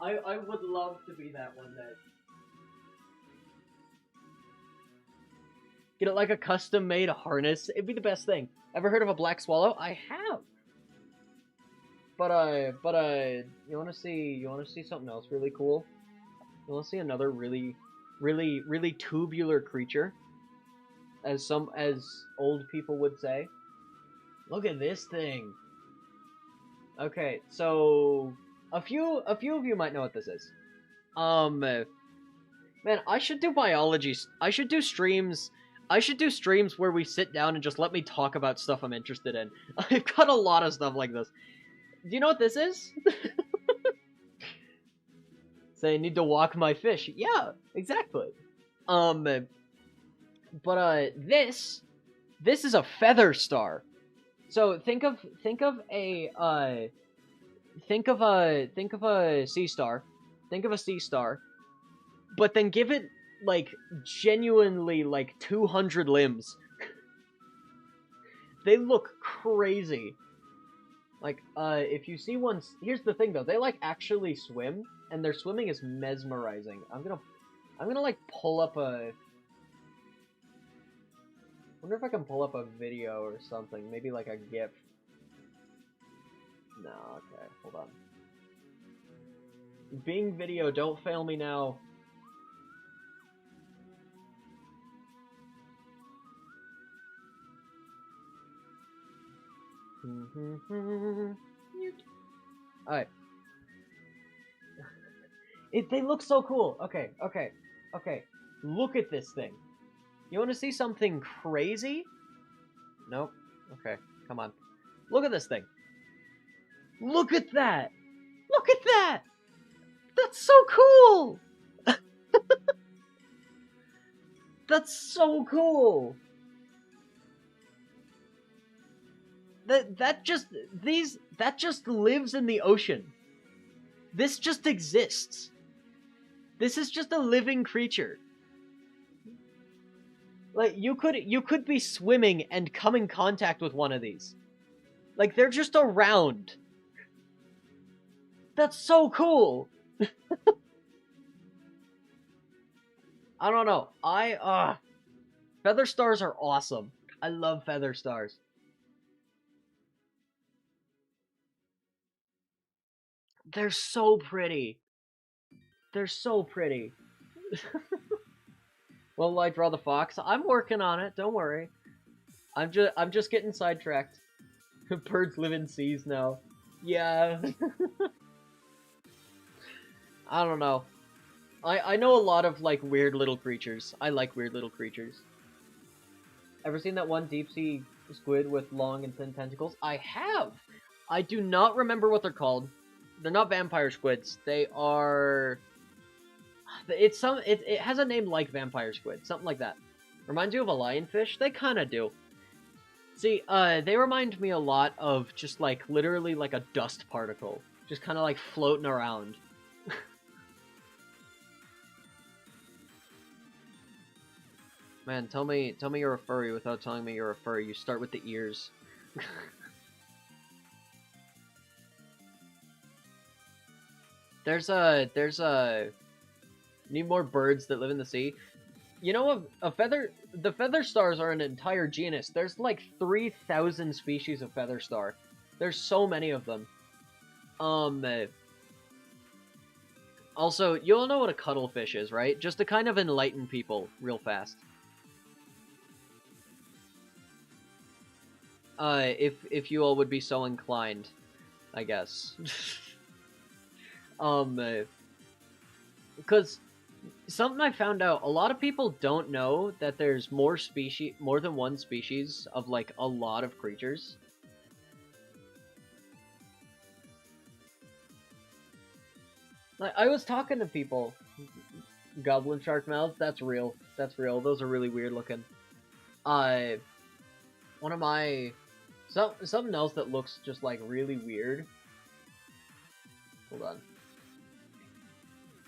I would love to be that one day. Get it like a custom made harness. It'd be the best thing. Ever heard of a black swallow? I have. But you wanna see something else really cool? You wanna see another really tubular creature? As old people would say. Look at this thing. Okay, so a few of you might know what this is. Man, I should do biology. I should do streams. I should do streams where we sit down and just let me talk about stuff I'm interested in. I've got a lot of stuff like this. Do you know what this is? Say, I need to walk my fish. Yeah, exactly. But this is a feather star. So think of a sea star. Think of a sea star, but then give it like genuinely like 200 limbs. They look crazy. Like if you see one, here's the thing though, they like actually swim, and their swimming is mesmerizing. I'm gonna like pull up a. I wonder if I can pull up a video or something, maybe like a GIF. No, okay, hold on. Bing Video, don't fail me now. Alright. They look so cool. Okay. Look at this thing. You want to see something crazy? Nope. Okay, come on. Look at this thing. Look at that! Look at that! That's so cool! That's so cool! That just lives in the ocean. This just exists. This is just a living creature. Like you could be swimming and come in contact with one of these. Like they're just around. That's so cool. I don't know. Feather stars are awesome. I love feather stars. They're so pretty. They're so pretty. Will I draw the fox? I'm working on it. Don't worry. I'm just getting sidetracked. Birds live in seas now. Yeah. I don't know. I know a lot of like weird little creatures. I like weird little creatures. Ever seen that one deep sea squid with long and thin tentacles? I have. I do not remember what they're called. They're not vampire squids. They are. It has a name like vampire squid, something like that. Reminds you of a lionfish? They kind of do. See, they remind me a lot of just like literally like a dust particle, just kind of like floating around. Man, tell me you're a furry without telling me you're a furry. You start with the ears. There's need more birds that live in the sea. You know, the feather stars are an entire genus. There's like 3,000 species of feather star. There's so many of them. Also, you all know what a cuttlefish is, right? Just to kind of enlighten people real fast. If you all would be so inclined, I guess. Because something I found out, a lot of people don't know that there's more than one species of like a lot of creatures. Like, I was talking to people. Goblin shark mouths, that's real. That's real. Those are really weird looking. Uh, one of my... something else that looks just, like, really weird. Hold on.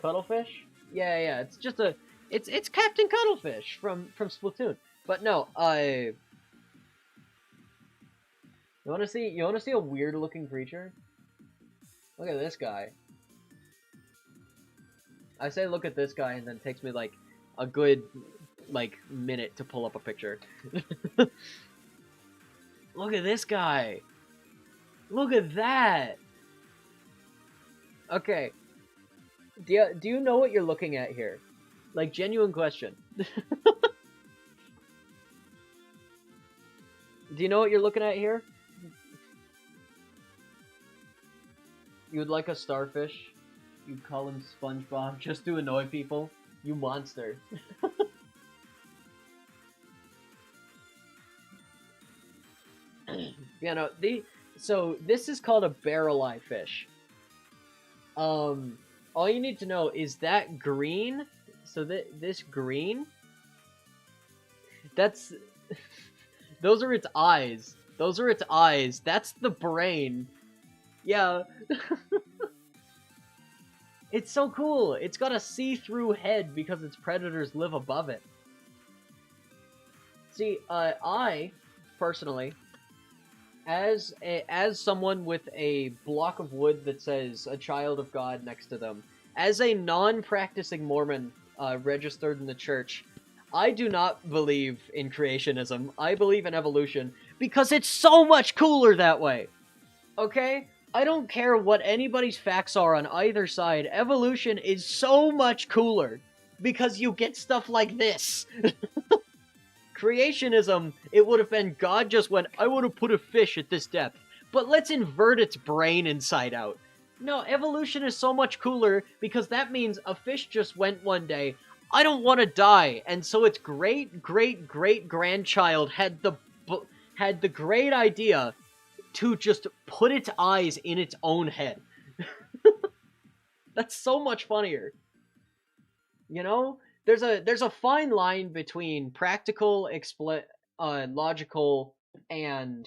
Cuttlefish? Yeah, yeah, it's just a... It's Captain Cuttlefish from Splatoon. But no, you wanna see a weird looking creature? Look at this guy. I say look at this guy and then it takes me like a good like minute to pull up a picture. Look at this guy. Look at that. Okay. Do you know what you're looking at here? Like, genuine question. Do you know what you're looking at here? You would like a starfish? You'd call him SpongeBob just to annoy people? You monster. Yeah, no, so this is called a barrel eye fish. All you need to know is that green. So this green, that's those are its eyes. Those are its eyes. That's the brain. Yeah. It's so cool. It's got a see-through head because its predators live above it. See, I personally, as someone with a block of wood that says "a child of God" next to them, as a non-practicing Mormon registered in the church, I do not believe in creationism. I believe in evolution because it's so much cooler that way. Okay? I don't care what anybody's facts are on either side. Evolution is so much cooler because you get stuff like this. Creationism, it would have been God just went, I want to put a fish at this depth, but let's invert its brain inside out. No, evolution is so much cooler because that means a fish just went one day, I don't want to die, and so its great-great-great-grandchild had the great idea to just put its eyes in its own head. That's so much funnier. You know? There's a fine line between practical, logical, and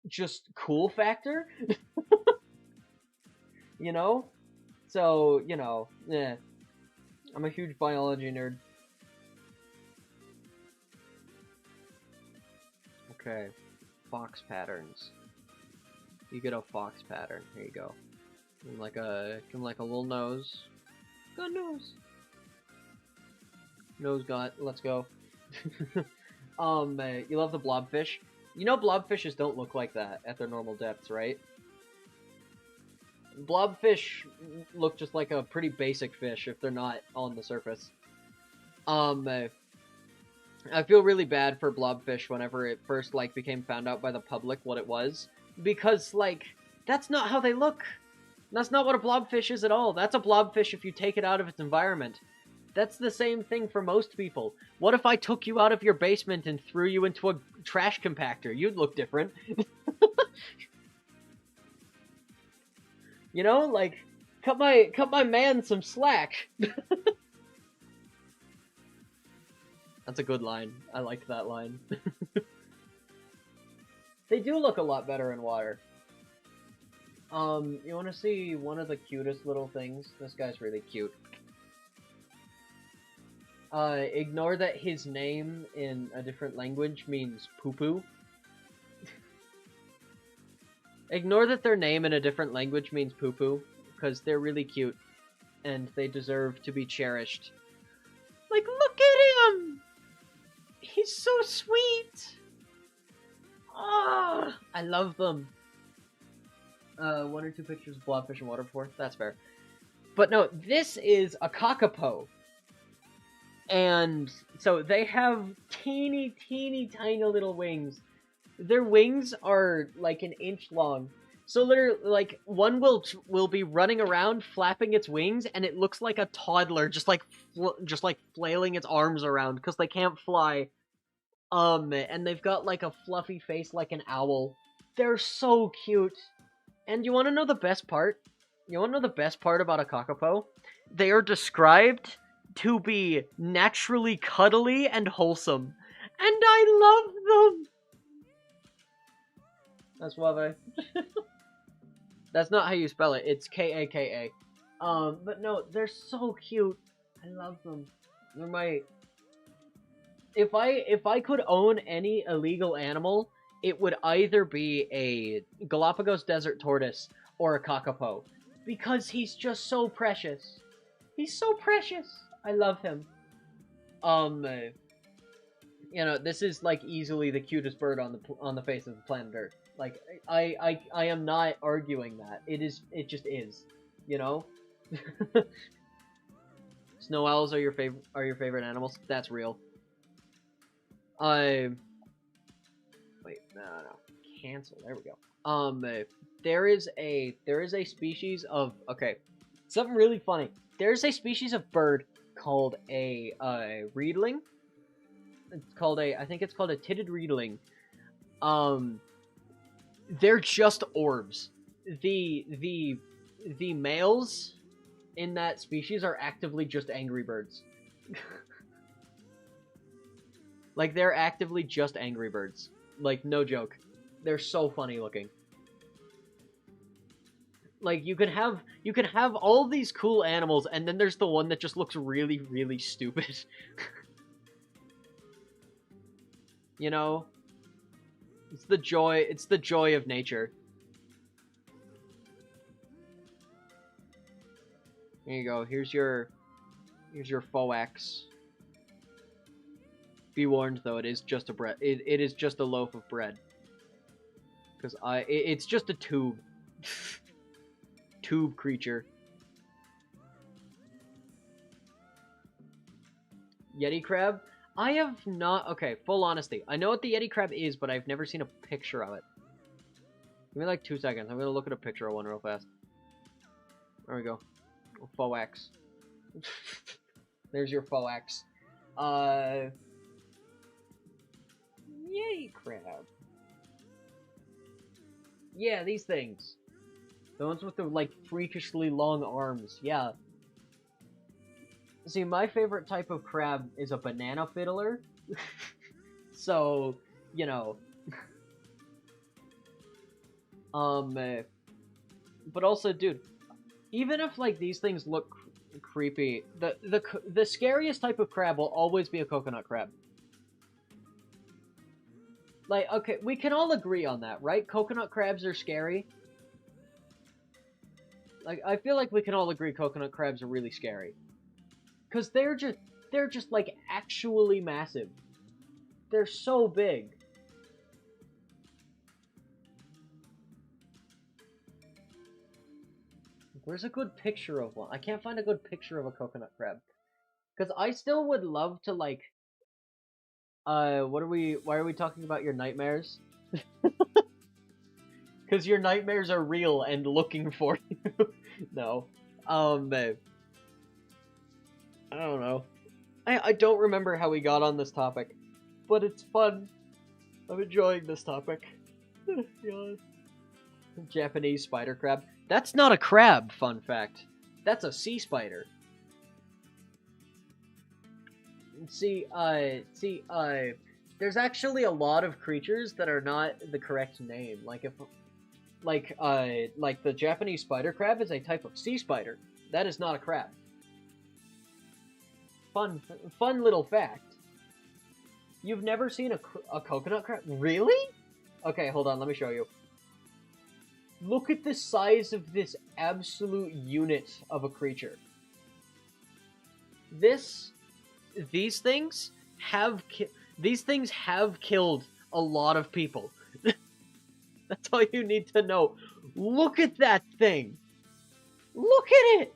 just cool factor. You know? So, you know, yeah. I'm a huge biology nerd. Okay. Fox patterns. You get a fox pattern. Here you go. Give him like a little nose. Got a nose. Nose got. Let's go. You love the blobfish. You know blobfishes don't look like that at their normal depths, right? Blobfish look just like a pretty basic fish if they're not on the surface. I feel really bad for blobfish whenever it first, like, became found out by the public what it was. Because, like, that's not how they look. That's not what a blobfish is at all. That's a blobfish if you take it out of its environment. That's the same thing for most people. What if I took you out of your basement and threw you into a trash compactor? You'd look different. You know, like, cut my man some slack. That's a good line. I liked that line. They do look a lot better in water. You want to see one of the cutest little things? This guy's really cute. Ignore that his name in a different language means poo-poo. Ignore that their name in a different language means poo-poo, because they're really cute, and they deserve to be cherished. Like, look at him! He's so sweet! Ah, I love them. 1 or 2 pictures of blobfish and water before. That's fair. But no, this is a kakapo. And so they have teeny tiny little wings. Their wings are like an inch long. So literally, like, one will be running around flapping its wings, and it looks like a toddler just like flailing its arms around because they can't fly. And they've got like a fluffy face like an owl. They're so cute. And you want to know the best part? You wanna know the best part about a kakapo? They are described to be naturally cuddly and wholesome. And I love them! That's suave. That's not how you spell it. It's K-A-K-A. But no, they're so cute. I love them. They're my... If I could own any illegal animal, it would either be a Galapagos desert tortoise or a kakapo. Because he's just so precious. He's so precious. I love him. You know, this is like easily the cutest bird on the face of the planet Earth. Like, I am not arguing that. It just is. You know? Snow owls are your favorite animals? That's real. Wait, no. Cancel. There we go. There is a species of, okay, something really funny. There's a species of bird called a reedling. I think it's called a titted reedling. They're just orbs. The males in that species are actively just angry birds. Like, they're actively just angry birds. Like, no joke. They're so funny looking. Like, you can have all these cool animals, and then there's the one that just looks really, really stupid. You know? It's the joy of nature. There you go. Here's your Phoax. Be warned, though, it is just a bread. It is just a loaf of bread. Because it's just a tube. Tube creature. Yeti crab? I have not... Okay, full honesty. I know what the Yeti crab is, but I've never seen a picture of it. Give me like 2 seconds. I'm gonna look at a picture of one real fast. There we go. Phoax. There's your Phoax. Yeti crab. Yeah, these things. The ones with the, like, freakishly long arms. Yeah. See, my favorite type of crab is a banana fiddler. So, you know. But also, dude, even if, like, these things look creepy, the scariest type of crab will always be a coconut crab. Like, okay, we can all agree on that, right? Coconut crabs are scary. Like, I feel like we can all agree coconut crabs are really scary. Because they're just, like, actually massive. They're so big. Where's a good picture of one? I can't find a good picture of a coconut crab. Because I still would love to, like... why are we talking about your nightmares? Because your nightmares are real and looking for you. No. I don't know. I don't remember how we got on this topic. But it's fun. I'm enjoying this topic. God. Japanese spider crab. That's not a crab, fun fact. That's a sea spider. See, there's actually a lot of creatures that are not the correct name. Like like the Japanese spider crab is a type of sea spider. That is not a crab. Fun little fact. You've never seen a coconut crab? Really? Okay, hold on, let me show you. Look at the size of this absolute unit of a creature. These things have killed a lot of people. That's all you need to know. Look at that thing. Look at it.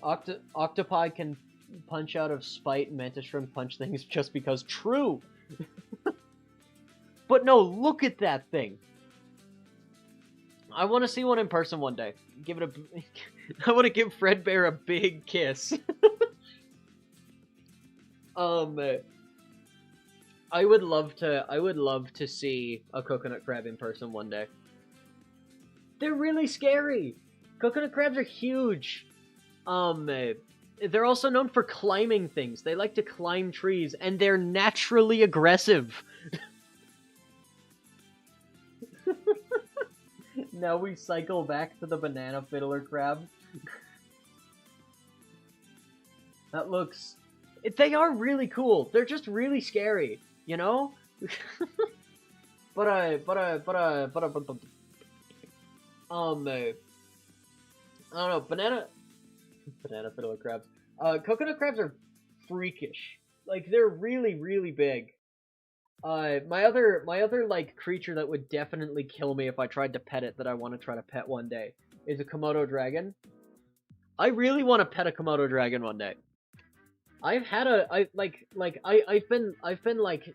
Octopi can punch out of spite. Mantis shrimp punch things just because. True. But no, look at that thing. I want to see one in person one day. Give it a. I want to give Fredbear a big kiss. I would love to see a coconut crab in person one day. They're really scary. Coconut crabs are huge. They're also known for climbing things. They like to climb trees, and they're naturally aggressive. Now we cycle back to the banana fiddler crab. That looks... They are really cool. They're just really scary, you know? I don't know, banana fiddler crabs. Coconut crabs are freakish. Like, they're really, really big. My other, like, creature that would definitely kill me if I tried to pet it, that I want to try to pet one day, is a Komodo dragon. I really want to pet a Komodo dragon one day. I've been, like,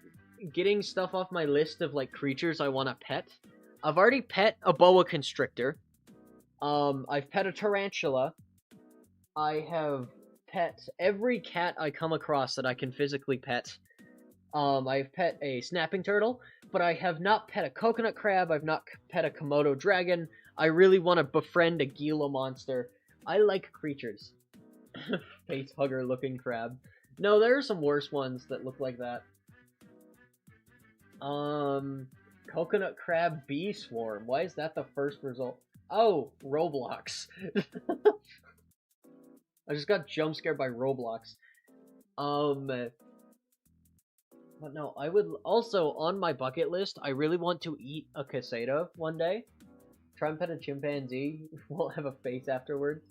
getting stuff off my list of, like, creatures I want to pet. I've already pet a boa constrictor. I've pet a tarantula. I have pet every cat I come across that I can physically pet. I've pet a snapping turtle, but I have not pet a coconut crab. I've not pet a Komodo dragon. I really want to befriend a Gila monster. I like creatures. Face hugger looking crab. No, there are some worse ones that look like that. Coconut crab bee swarm. Why is that the first result? Oh, Roblox. I just got jump scared by Roblox. But no, I would also, on my bucket list, I really want to eat a caseta one day. Try and pet a chimpanzee. Won't have a face afterwards.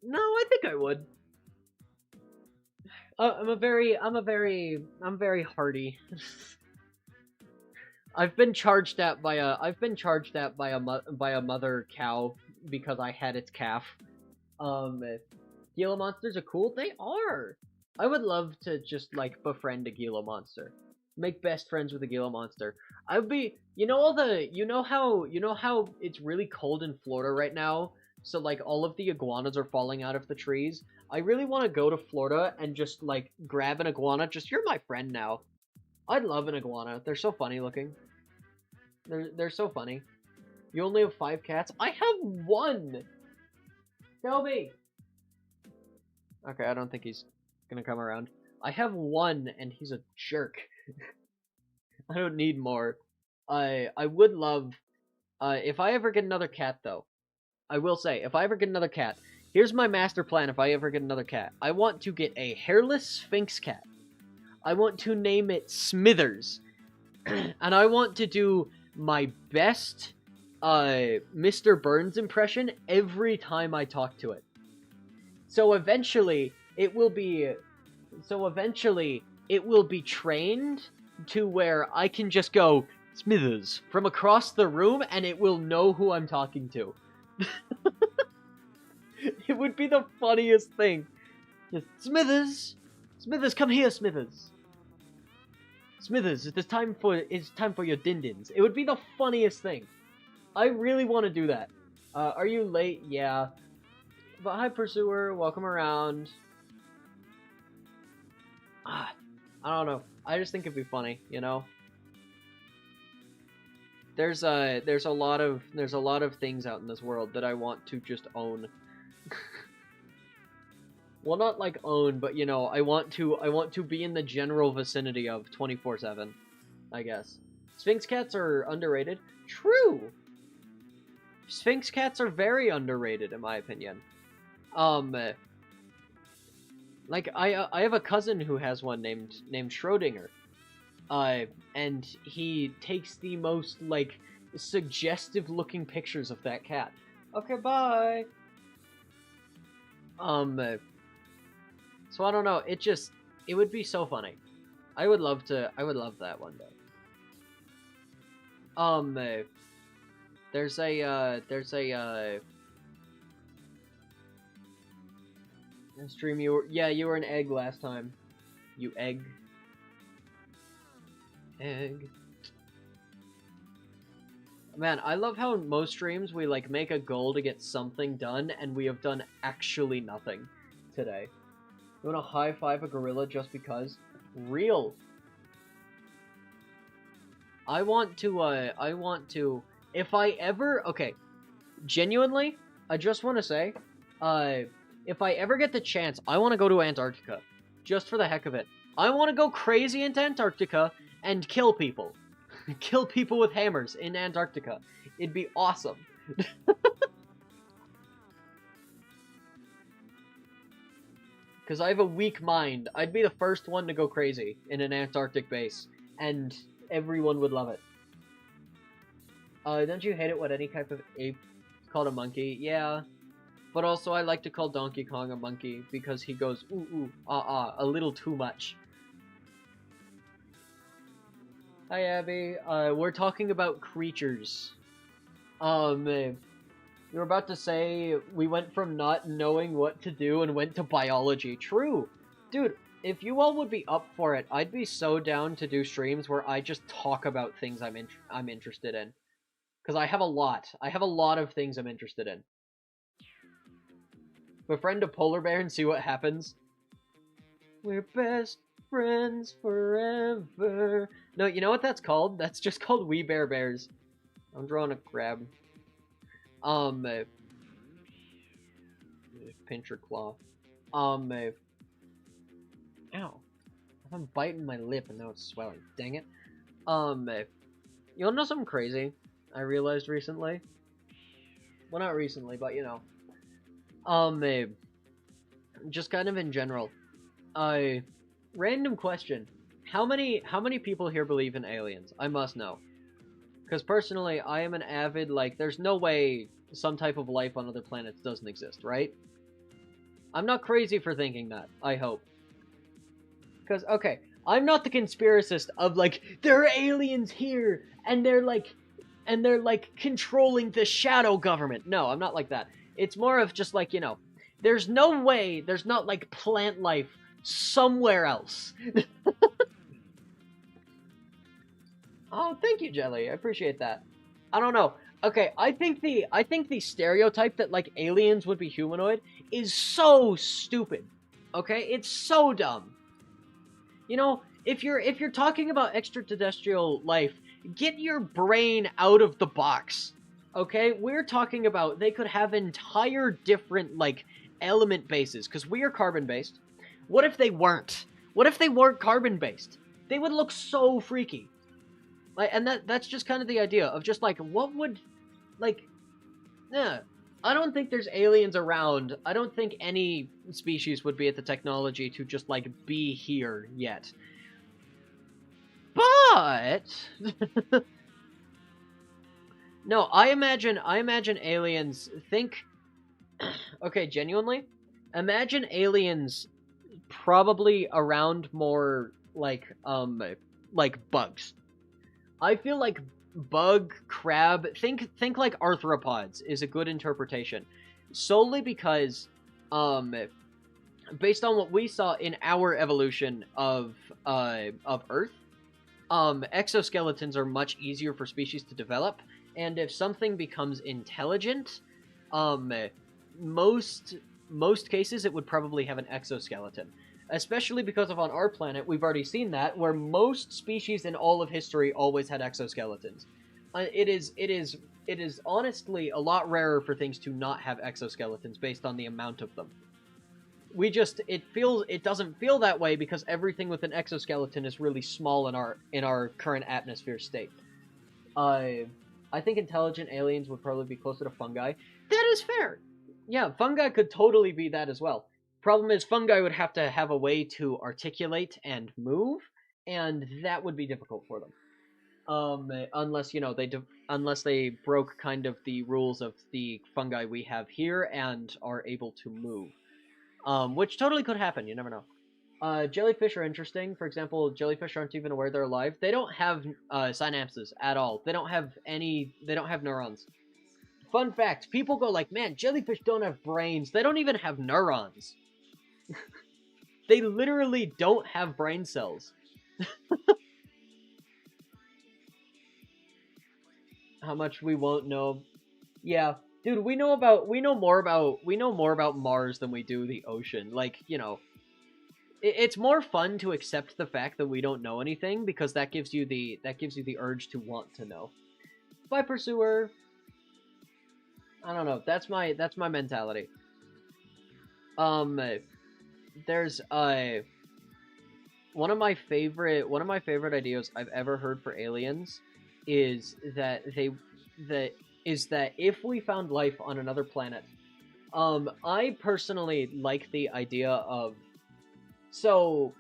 No, I think I would. I'm very hardy. I've been charged at by a mother cow because I had its calf. Gila monsters are cool. They are. I would love to just, like, befriend a Gila monster. Make best friends with a Gila monster. I would be, you know how it's really cold in Florida right now? So, like, all of the iguanas are falling out of the trees. I really want to go to Florida and just, like, grab an iguana. Just, you're my friend now. I'd love an iguana. They're so funny looking. They're so funny. You only have 5 cats? I have 1! Toby! Okay, I don't think he's gonna come around. I have 1, and he's a jerk. I don't need more. I would love... if I ever get another cat, though, I will say, if I ever get another cat, here's my master plan if I ever get another cat. I want to get a hairless Sphinx cat. I want to name it Smithers. And I want to do my best Mr. Burns impression every time I talk to it. So eventually it will be trained to where I can just go Smithers from across the room and it will know who I'm talking to. It would be the funniest thing. Just, Smithers! Smithers, come here, Smithers! Smithers, it's time for your din-dins. It would be the funniest thing. I really want to do that. Are you late? Yeah. But hi, Pursuer. Welcome around. I don't know. I just think it'd be funny, you know? There's a lot of things out in this world that I want to just own. Well, not like own, but you know, I want to be in the general vicinity of 24/7, I guess. Sphinx cats are underrated. True. Sphinx cats are very underrated in my opinion. Like I have a cousin who has one named Schrodinger. And he takes the most, like, suggestive looking pictures of that cat. Okay, bye. So I don't know, it would be so funny. I would love that one day. There's a stream you were an egg last time. You egg. Egg. Man, I love how most streams we, like, make a goal to get something done, and we have done actually nothing today. You wanna high-five a gorilla just because? Real. I want to, if I ever, okay, genuinely, I just want to say, uh, if I ever get the chance, I want to go to Antarctica, just for the heck of it. I want to go crazy into Antarctica and kill people. Kill people with hammers in Antarctica. It'd be awesome. Because I have a weak mind. I'd be the first one to go crazy in an Antarctic base, and everyone would love it. Don't you hate it when any type of ape is called a monkey? Yeah. But also, I like to call Donkey Kong a monkey because he goes ooh ooh a little too much. Hi Abby. We're talking about creatures. You were about to say we went from not knowing what to do and went to biology. True, dude. If you all would be up for it, I'd be so down to do streams where I just talk about things I'm interested in. Because I have a lot. I have a lot of things I'm interested in. Befriend a polar bear and see what happens. We're best friends forever. No, you know what that's called? That's just called We Bare Bears. I'm drawing a crab. Pincher claw. Ow. I'm biting my lip and now it's swelling. Dang it. You wanna know something crazy I realized recently? Well, not recently, but you know. Just kind of in general. Random question. How many people here believe in aliens? I must know. Because personally, I am an avid, like, there's no way some type of life on other planets doesn't exist, right? I'm not crazy for thinking that, I hope. Because, okay, I'm not the conspiracist of, like, there are aliens here, and they're, like, controlling the shadow government. No, I'm not like that. It's more of just, like, you know, there's no way there's not, like, plant life somewhere else. Oh, thank you, Jelly. I appreciate that. I don't know. Okay, I think the stereotype that like aliens would be humanoid is so stupid. Okay, it's so dumb. You know, if you're talking about extraterrestrial life, get your brain out of the box. Okay, we're talking about they could have entire different like element bases because we are carbon based. What if they weren't? What if they weren't carbon based? They would look so freaky. Like, and that's just kind of the idea of just like what would, like, yeah. I don't think there's aliens around. I don't think any species would be at the technology to just like be here yet. But no, I imagine aliens think. Okay, genuinely, imagine aliens probably around more like bugs. I feel like bug, crab, think like arthropods is a good interpretation. Solely because, based on what we saw in our evolution of Earth, exoskeletons are much easier for species to develop, and if something becomes intelligent, most cases it would probably have an exoskeleton. Especially because of on our planet, we've already seen that, where most species in all of history always had exoskeletons. It is honestly a lot rarer for things to not have exoskeletons based on the amount of them. It doesn't feel that way because everything with an exoskeleton is really small in our current atmosphere state. I think intelligent aliens would probably be closer to fungi. That is fair. Yeah, fungi could totally be that as well. Problem is, fungi would have to have a way to articulate and move, and that would be difficult for them. Unless you know unless they broke kind of the rules of the fungi we have here and are able to move, which totally could happen. You never know. Jellyfish are interesting. For example, jellyfish aren't even aware they're alive. They don't have synapses at all. They don't have any. They don't have neurons. Fun fact: people go like, "Man, jellyfish don't have brains. They don't even have neurons." They literally don't have brain cells. How much we won't know. Yeah, dude, we know more about Mars than we do the ocean. Like, you know, it's more fun to accept the fact that we don't know anything because that gives you the urge to want to know. Bye, Pursuer. I don't know. That's my mentality. Um, there's one of my favorite ideas I've ever heard for aliens is that if we found life on another planet, I personally like the idea of so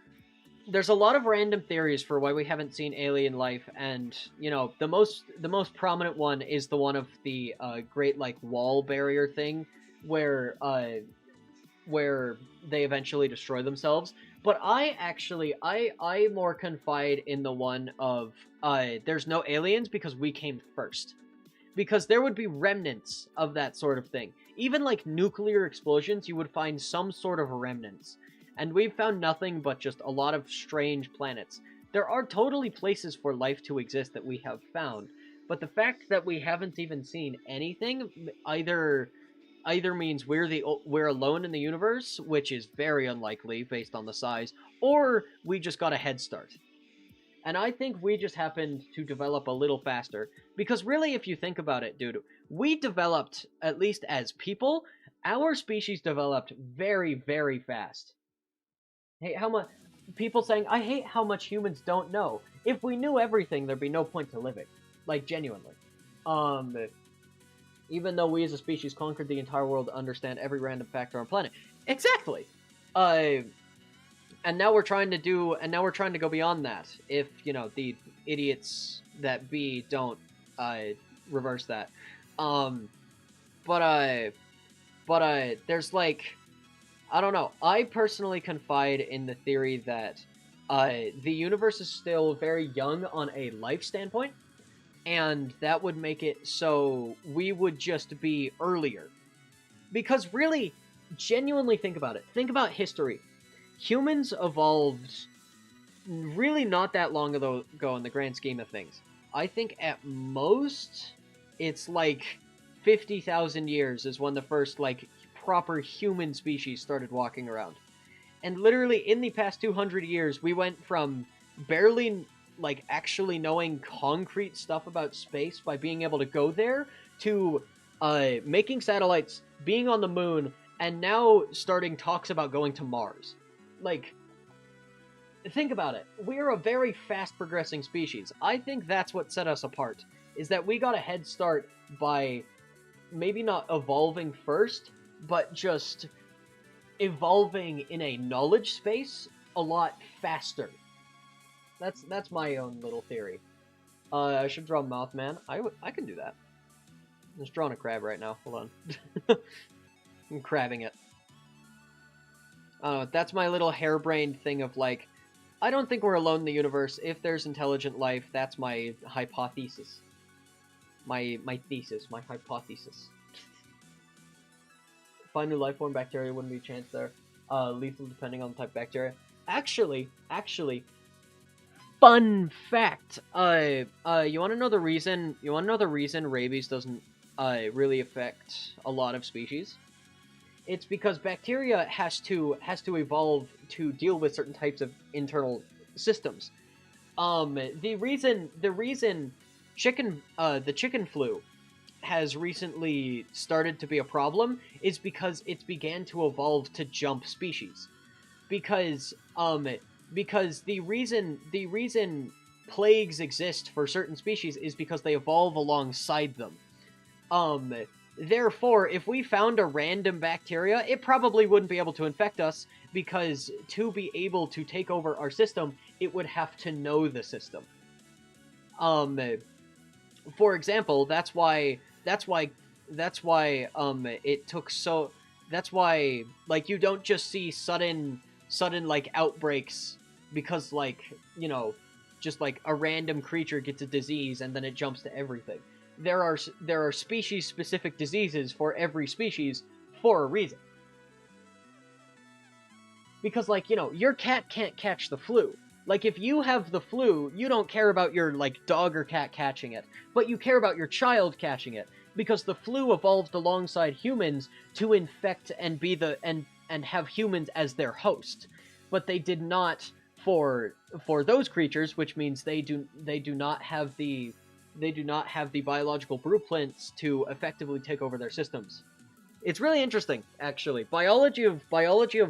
there's a lot of random theories for why we haven't seen alien life, and the most prominent one is the one of the great like wall barrier thing, where where they eventually destroy themselves. But I more confide in the one of there's no aliens because we came first. Because there would be remnants of that sort of thing. Even like nuclear explosions, you would find some sort of remnants. And we've found nothing but just a lot of strange planets. There are totally places for life to exist that we have found, but the fact that we haven't even seen anything either means we're alone in the universe, which is very unlikely based on the size, or we just got a head start. And I think we just happened to develop a little faster. Because really, if you think about it, dude, we developed, at least as people, our species developed very, very fast. Hey, how much people saying, I hate how much humans don't know. If we knew everything, there'd be no point to living. Like, genuinely. Um, Even though we as a species conquered the entire world to understand every random fact on our planet. Exactly. Uh, and now we're trying to go beyond that. If the idiots that be don't uh, reverse that. Um, but there's like I don't know. I personally confide in the theory that the universe is still very young on a life standpoint, and that would make it so we would just be earlier. Because really, genuinely think about it. Think about history. Humans evolved really not that long ago in the grand scheme of things. I think at most it's like 50,000 years is when the first like proper human species started walking around. And literally in the past 200 years we went from barely like actually knowing concrete stuff about space by being able to go there to making satellites, being on the moon, and now starting talks about going to Mars. Like, think about it. We're a very fast progressing species. I think that's what set us apart, is that we got a head start by maybe not evolving first, but just evolving in a knowledge space a lot faster. That's my own little theory. I should draw Mothman. I can do that. I'm just drawing a crab right now. Hold on. I'm crabbing it. That's my little harebrained thing of like, I don't think we're alone in the universe. If there's intelligent life, that's my hypothesis. My thesis, my hypothesis. Find new life form, bacteria wouldn't be a chance there. Lethal depending on the type of bacteria. Actually, fun fact. You want to know the reason? You want to know the reason rabies doesn't really affect a lot of species? It's because bacteria has to evolve to deal with certain types of internal systems. The reason the chicken flu has recently started to be a problem is because it's began to evolve to jump species. Because the reason plagues exist for certain species is because they evolve alongside them. Um, Therefore, if we found a random bacteria, it probably wouldn't be able to infect us because to be able to take over our system, it would have to know the system. Um, for example, that's why it took so that's why like you don't just see sudden like outbreaks because like, just like a random creature gets a disease and then it jumps to everything. There are species specific diseases for every species for a reason. Because like, your cat can't catch the flu. Like if you have the flu, you don't care about your like dog or cat catching it, but you care about your child catching it because the flu evolved alongside humans to infect and be the and have humans as their host. But they did not for those creatures, which means they do not have they do not have the biological blueprints to effectively take over their systems. It's really interesting, actually. Biology of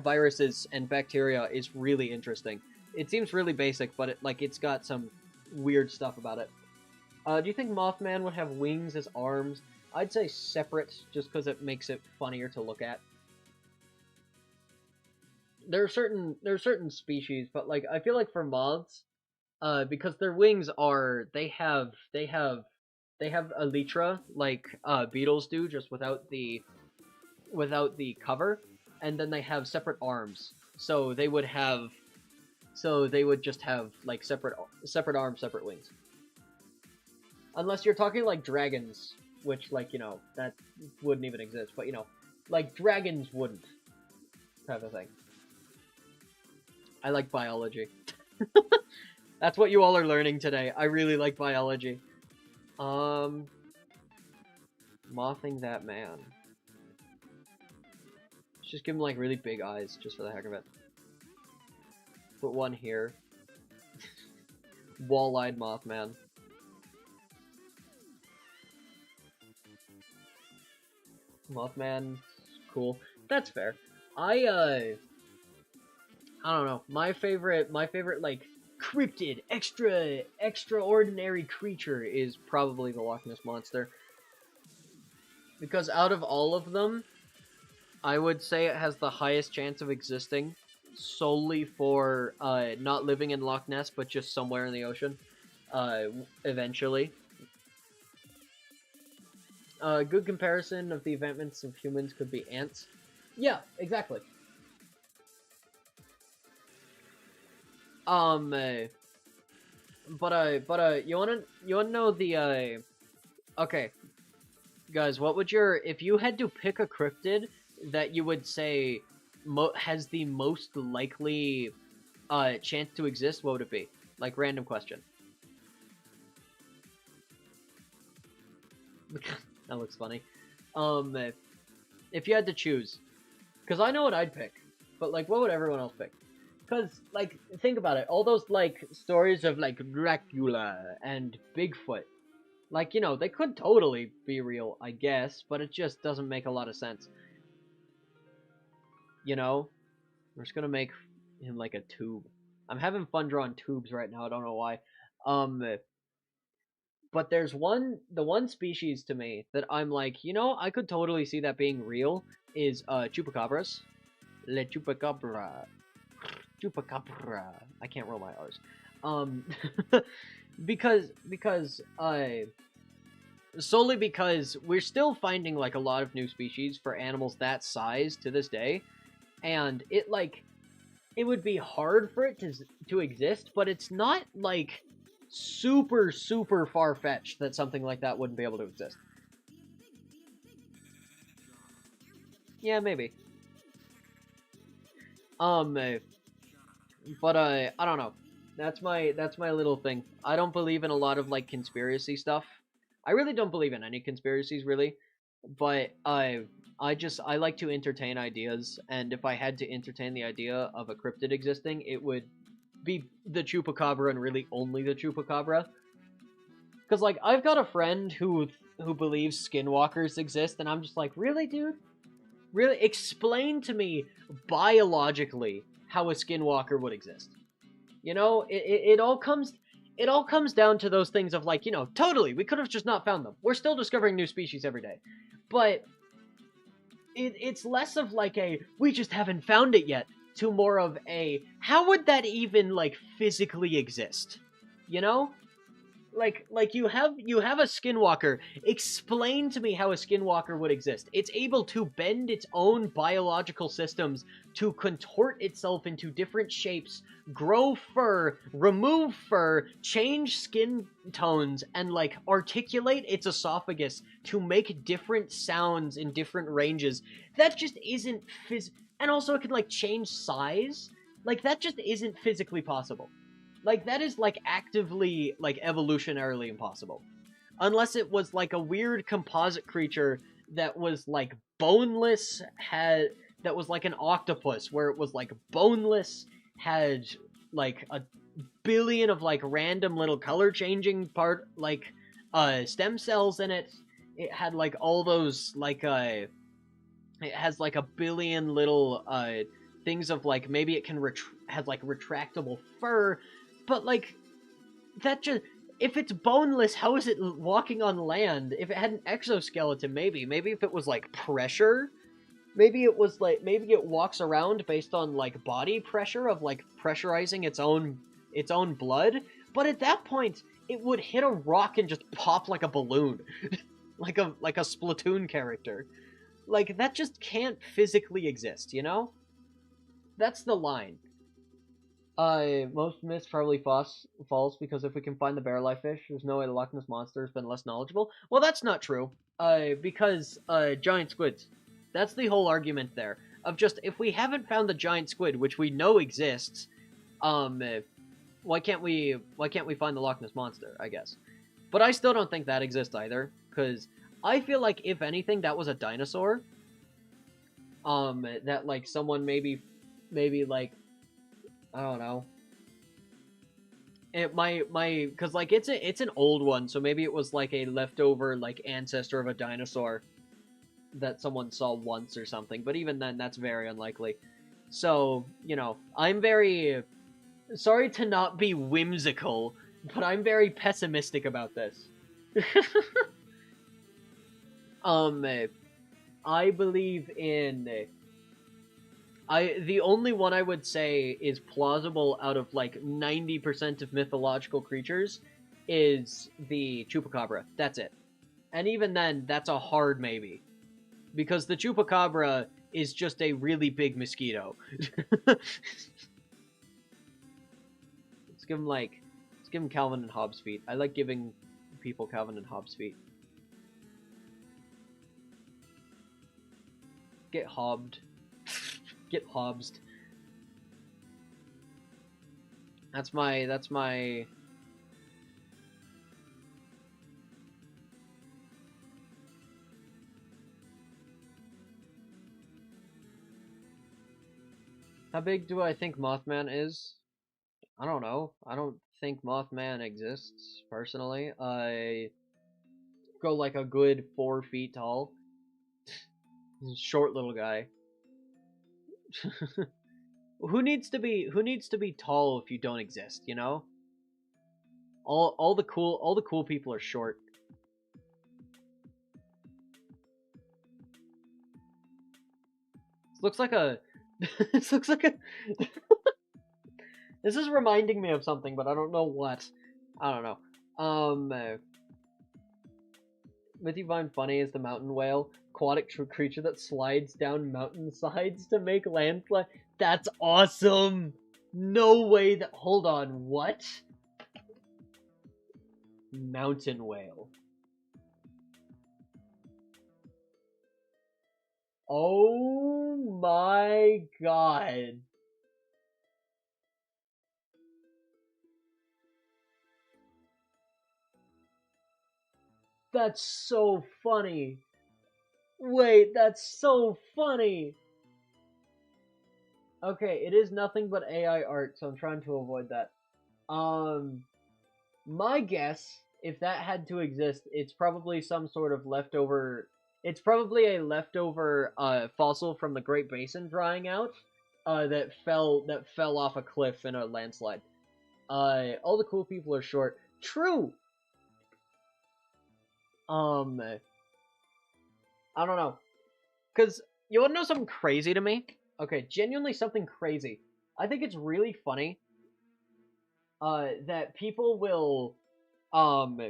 viruses and bacteria is really interesting. It seems really basic, but it's got some weird stuff about it. Do you think Mothman would have wings as arms? I'd say separate, just because it makes it funnier to look at. There are certain species, but like I feel like for moths, because their wings are they have elytra like beetles do, just without the cover, and then they have separate arms. So they would just have like separate arms, separate wings. Unless you're talking like dragons, which like that wouldn't even exist, but like dragons wouldn't, type of thing. I like biology. That's what you all are learning today. I really like biology. Mothing that man. Just give him like really big eyes, just for the heck of it. Put one here. Wall-eyed Mothman. Mothman, cool. That's fair. I don't know. My favorite like cryptid, extraordinary creature is probably the Loch Ness Monster. Because out of all of them, I would say it has the highest chance of existing solely for not living in Loch Ness, but just somewhere in the ocean, eventually. A good comparison of the eventments of humans could be ants. Yeah, exactly. But you wanna know the okay, guys, what would if you had to pick a cryptid that you would say has the most likely chance to exist, what would it be? Like, random question. That looks funny. If you had to choose, because I know what I'd pick, but like, what would everyone else pick? Because, like, think about it. All those, like, stories of, like, Dracula and Bigfoot. Like, they could totally be real, I guess, but it just doesn't make a lot of sense. We're just gonna make him, like, a tube. I'm having fun drawing tubes right now, I don't know why. But there's the one species to me that I'm like, I could totally see that being real, is, Chupacabras. Le Chupacabra. Chupacabra. I can't roll my R's. Because solely because we're still finding like a lot of new species for animals that size to this day, and it would be hard for it to exist, but it's not like super far-fetched that something like that wouldn't be able to exist. Yeah, maybe. But I don't know. That's my little thing. I don't believe in a lot of like conspiracy stuff. I really don't believe in any conspiracies really, but I like to entertain ideas, and if I had to entertain the idea of a cryptid existing, it would be the Chupacabra, and really only the Chupacabra. Cuz like I've got a friend who believes skinwalkers exist, and I'm just like, "Really, dude? Really, explain to me biologically how a skinwalker would exist." It all comes down to those things of like, totally, we could have just not found them. We're still discovering new species every day. But it's less of like we just haven't found it yet, to more of how would that even like physically exist? Like you have a skinwalker. Explain to me how a skinwalker would exist. It's able to bend its own biological systems to contort itself into different shapes, grow fur, remove fur, change skin tones, and like articulate its esophagus to make different sounds in different ranges. That just isn't and also it can like change size. Like that just isn't physically possible. Like, that is, like, actively, like, evolutionarily impossible. Unless it was, like, a weird composite creature that was, like, boneless, that was, like, an octopus, where it was, like, boneless, had, like, a billion of, like, random little color-changing stem cells in it. It had like all those like it has like a billion little things of like maybe it can has like retractable fur, but like that just if it's boneless, how is it walking on land? If it had an exoskeleton, maybe if it was like pressure, maybe it was like maybe it walks around based on like body pressure of like pressurizing its own blood. But at that point, it would hit a rock and just pop like a balloon, like a Splatoon character. Like that just can't physically exist, you know? That's the line. Most myths probably false because if we can find the barrel-eye fish, there's no way the Loch Ness monster has been less knowledgeable. Well, that's not true. Because giant squids. That's the whole argument there of just if we haven't found the giant squid, which we know exists, why can't we find the Loch Ness monster? I guess, but I still don't think that exists either because I feel like if anything, that was a dinosaur. That like someone maybe like I don't know. It because like it's an old one, so maybe it was like a leftover like ancestor of a dinosaur that someone saw once or something. But even then, that's very unlikely. So you know, I'm very sorry to not be whimsical, but I'm very pessimistic about this. I believe in the only one I would say is plausible out of like 90% of mythological creatures is the chupacabra. That's it. And even then, that's a hard maybe. Because the chupacabra is just a really big mosquito. Let's give him Calvin and Hobbes feet. I like giving people Calvin and Hobbes feet. Get hobbed. Get hobbsed. That's my How big do I think Mothman is? I don't know. I don't think Mothman exists, personally. I go like a good 4 feet tall. Short little guy. Who needs to be tall if you don't exist, you know? All the cool people are short. This looks like a this looks like a This is reminding me of something, but I don't know what. I don't know. What you find funny is the mountain whale, aquatic creature that slides down mountainsides to make landslide. That's awesome! No way that. Hold on, what? Mountain whale. Oh my god. That's so funny. Wait, that's so funny. Okay, it is nothing but AI art, so I'm trying to avoid that. My guess, if that had to exist, it's probably some sort of leftover. It's probably a leftover fossil from the Great Basin drying out, that fell off a cliff in a landslide. All the cool people are short. True. I don't know, cause you wanna know something crazy to me? Okay, genuinely something crazy. I think it's really funny that people will um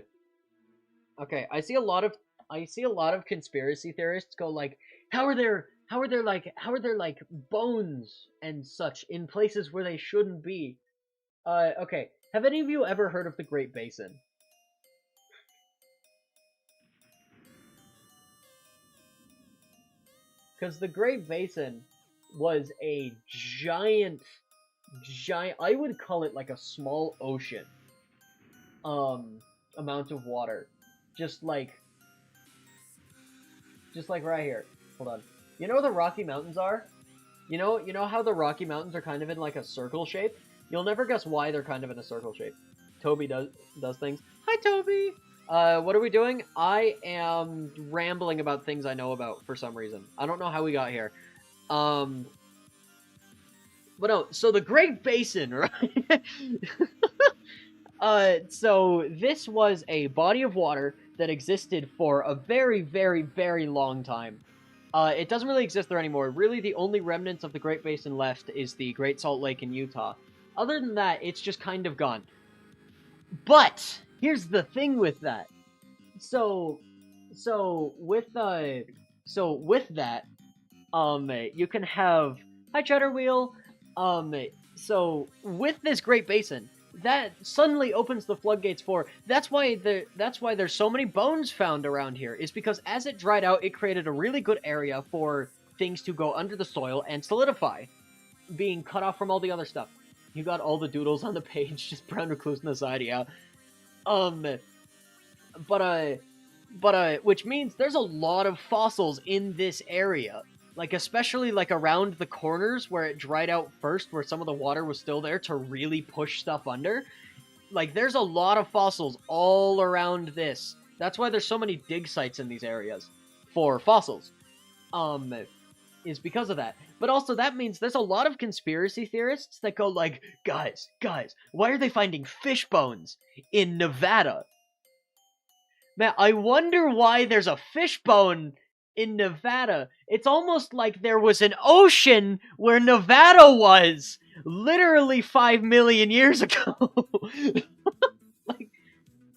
okay, I see a lot of conspiracy theorists go like, how are there like bones and such in places where they shouldn't be? Okay, have any of you ever heard of the Great Basin? Because the Great Basin was a giant, I would call it like a small ocean, amount of water. Just like right here. Hold on. You know where the Rocky Mountains are? You know how the Rocky Mountains are kind of in like a circle shape? You'll never guess why they're kind of in a circle shape. Toby does things. Hi, Toby! What are we doing? I am rambling about things I know about for some reason. I don't know how we got here. Um, but no, so the Great Basin, right? So this was a body of water that existed for a very, very, very long time. It doesn't really exist there anymore. Really, the only remnants of the Great Basin left is the Great Salt Lake in Utah. Other than that, it's just kind of gone. But here's the thing with that. So, with that, you can have hi Cheddar Wheel. So with this Great Basin, that suddenly opens the floodgates for. That's why there's so many bones found around here. Is because as it dried out, it created a really good area for things to go under the soil and solidify, being cut off from all the other stuff. You got all the doodles on the page, just brown recluse and Society out. Um, which means there's a lot of fossils in this area. Like, especially, like, around the corners where it dried out first, where some of the water was still there to really push stuff under. Like, there's a lot of fossils all around this. That's why there's so many dig sites in these areas for fossils. Is because of that. But also, that means there's a lot of conspiracy theorists that go like, guys, why are they finding fish bones in Nevada? Man, I wonder why there's a fish bone in Nevada. It's almost like there was an ocean where Nevada was literally 5 million years ago.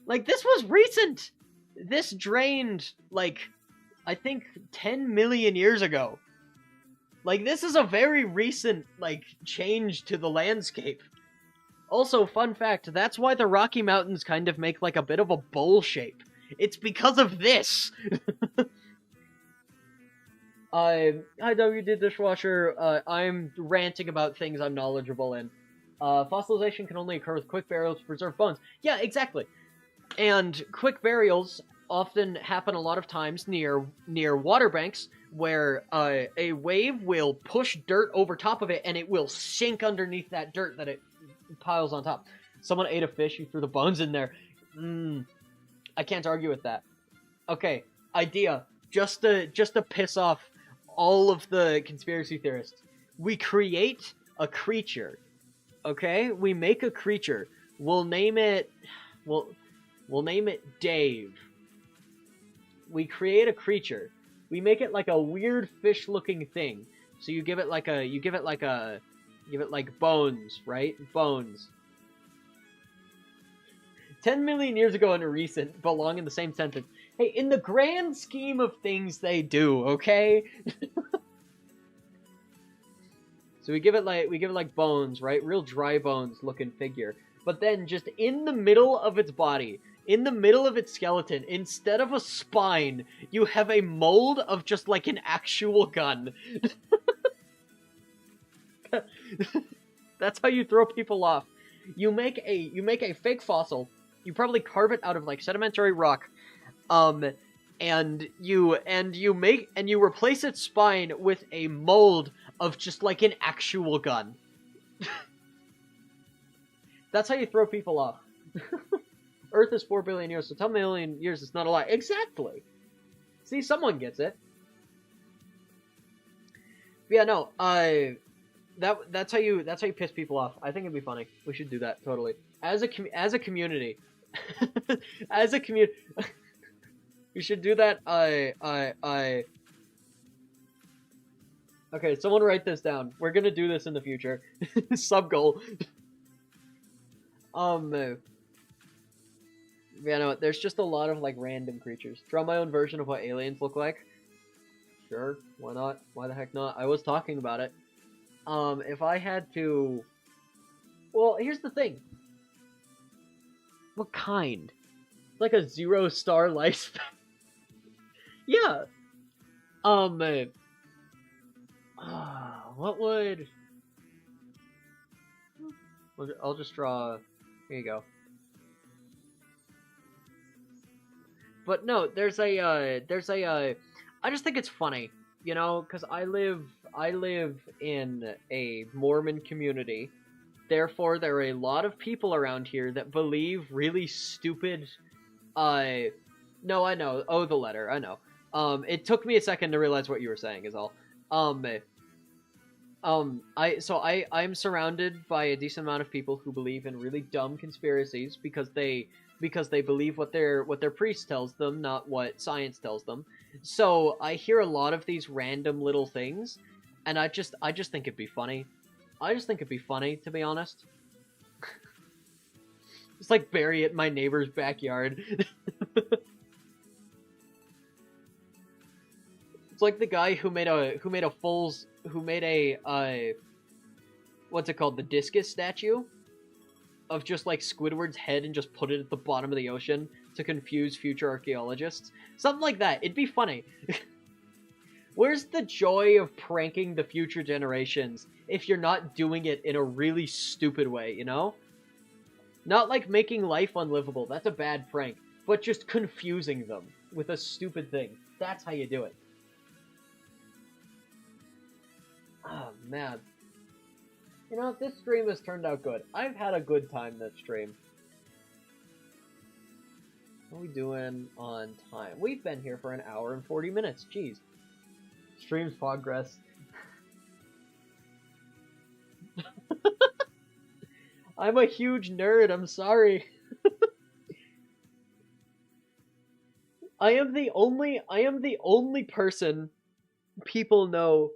like this was recent. This drained like I think 10 million years ago. Like this is a very recent like change to the landscape. Also, fun fact, that's why the Rocky Mountains kind of make like a bit of a bowl shape. It's because of this. Hi WD Dishwasher. I'm ranting about things I'm knowledgeable in. Fossilization can only occur with quick burials to preserve bones. Yeah, exactly. And quick burials often happen a lot of times near water banks where a wave will push dirt over top of it and it will sink underneath that dirt that it piles on top. Someone ate a fish, you threw the bones in there. I can't argue with that. Okay, idea. Just to piss off all of the conspiracy theorists. We create a creature. Okay? We make a creature. We'll name it Dave. We create a creature. We make it like a weird fish-looking thing. So you give it like bones, right? Bones. 10 million years ago and recent belong in the same sentence. Hey, in the grand scheme of things, they do, okay? So we give it like bones, right? Real dry bones looking figure. But then just in the middle of its body, in the middle of its skeleton, instead of a spine, you have a mold of just like an actual gun. That's how you throw people off. You make a fake fossil. You probably carve it out of like sedimentary rock, and you replace its spine with a mold of just like an actual gun. That's how you throw people off. Earth is 4 billion years, so 10 million years is not a lot. Exactly. See, someone gets it. But yeah, no. That's how you piss people off. I think it'd be funny. We should do that totally as a community. As a community, we should do that. Okay, someone write this down. We're gonna do this in the future. Sub goal. Yeah, no, there's just a lot of like random creatures. Draw my own version of what aliens look like. Sure, why not? Why the heck not? I was talking about it. If I had to... Well, here's the thing. What kind? Like a 0-star lifespan? Yeah. What would... I'll just draw... Here you go. But no, I just think it's funny, you know, because I live in a Mormon community. Therefore, there are a lot of people around here that believe really stupid I no, I know. Oh, the letter. I know. It took me a second to realize what you were saying. Is all. Um, I'm surrounded by a decent amount of people who believe in really dumb conspiracies because they believe what their priest tells them, not what science tells them. So I hear a lot of these random little things, and I just think it'd be funny. I just think it'd be funny, to be honest. Just like bury it in my neighbor's backyard. It's like the guy who made a what's it called, the discus statue of just like Squidward's head and just put it at the bottom of the ocean to confuse future archaeologists. Something like that. It'd be funny. Where's the joy of pranking the future generations if you're not doing it in a really stupid way, you know? Not like making life unlivable. That's a bad prank. But just confusing them with a stupid thing. That's how you do it. Oh, man. You know, this stream has turned out good. I've had a good time this stream. What are we doing on time? We've been here for an hour and 40 minutes. Jeez. Stream's progress. I'm a huge nerd, I'm sorry. I am the only person people know.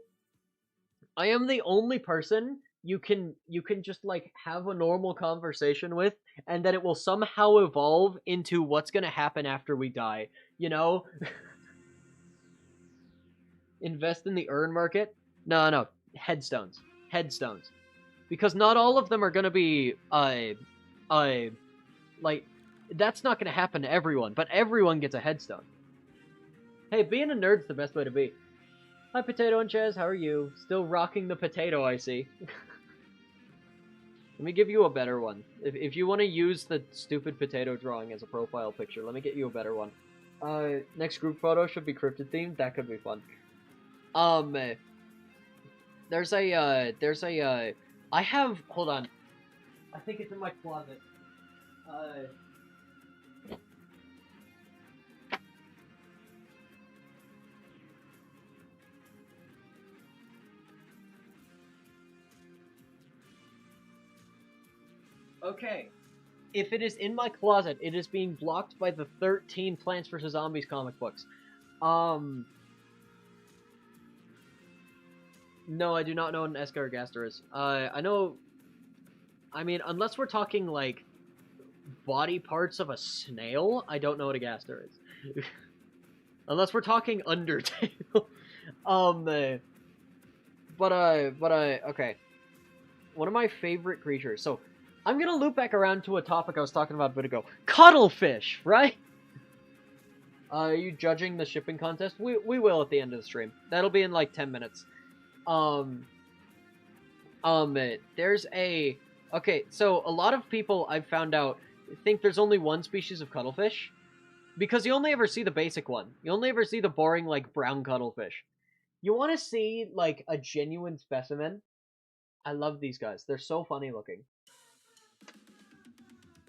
I am the only person you can just like have a normal conversation with, and that it will somehow evolve into what's gonna happen after we die, you know? Invest in the urn market? No, headstones. Headstones. Because not all of them are gonna be, like, that's not gonna happen to everyone, but everyone gets a headstone. Hey, being a nerd's the best way to be. Hi, Potato and Chaz, how are you? Still rocking the potato, I see. Let me give you a better one. If you want to use the stupid potato drawing as a profile picture, let me get you a better one. Next group photo should be cryptid themed. That could be fun. I have, hold on. I think it's in my closet. Okay. If it is in my closet, it is being blocked by the 13 Plants vs. Zombies comic books. No, I do not know what an Escaragaster is. I know... I mean, unless we're talking, like, body parts of a snail, I don't know what a gaster is. Unless we're talking Undertale. Okay. One of my favorite creatures. So, I'm gonna loop back around to a topic I was talking about a bit ago. Cuttlefish, right? Are you judging the shipping contest? We will at the end of the stream. That'll be in like 10 minutes. There's a... Okay, so a lot of people I've found out think there's only one species of cuttlefish. Because you only ever see the basic one. You only ever see the boring, like, brown cuttlefish. You want to see, like, a genuine specimen? I love these guys. They're so funny looking.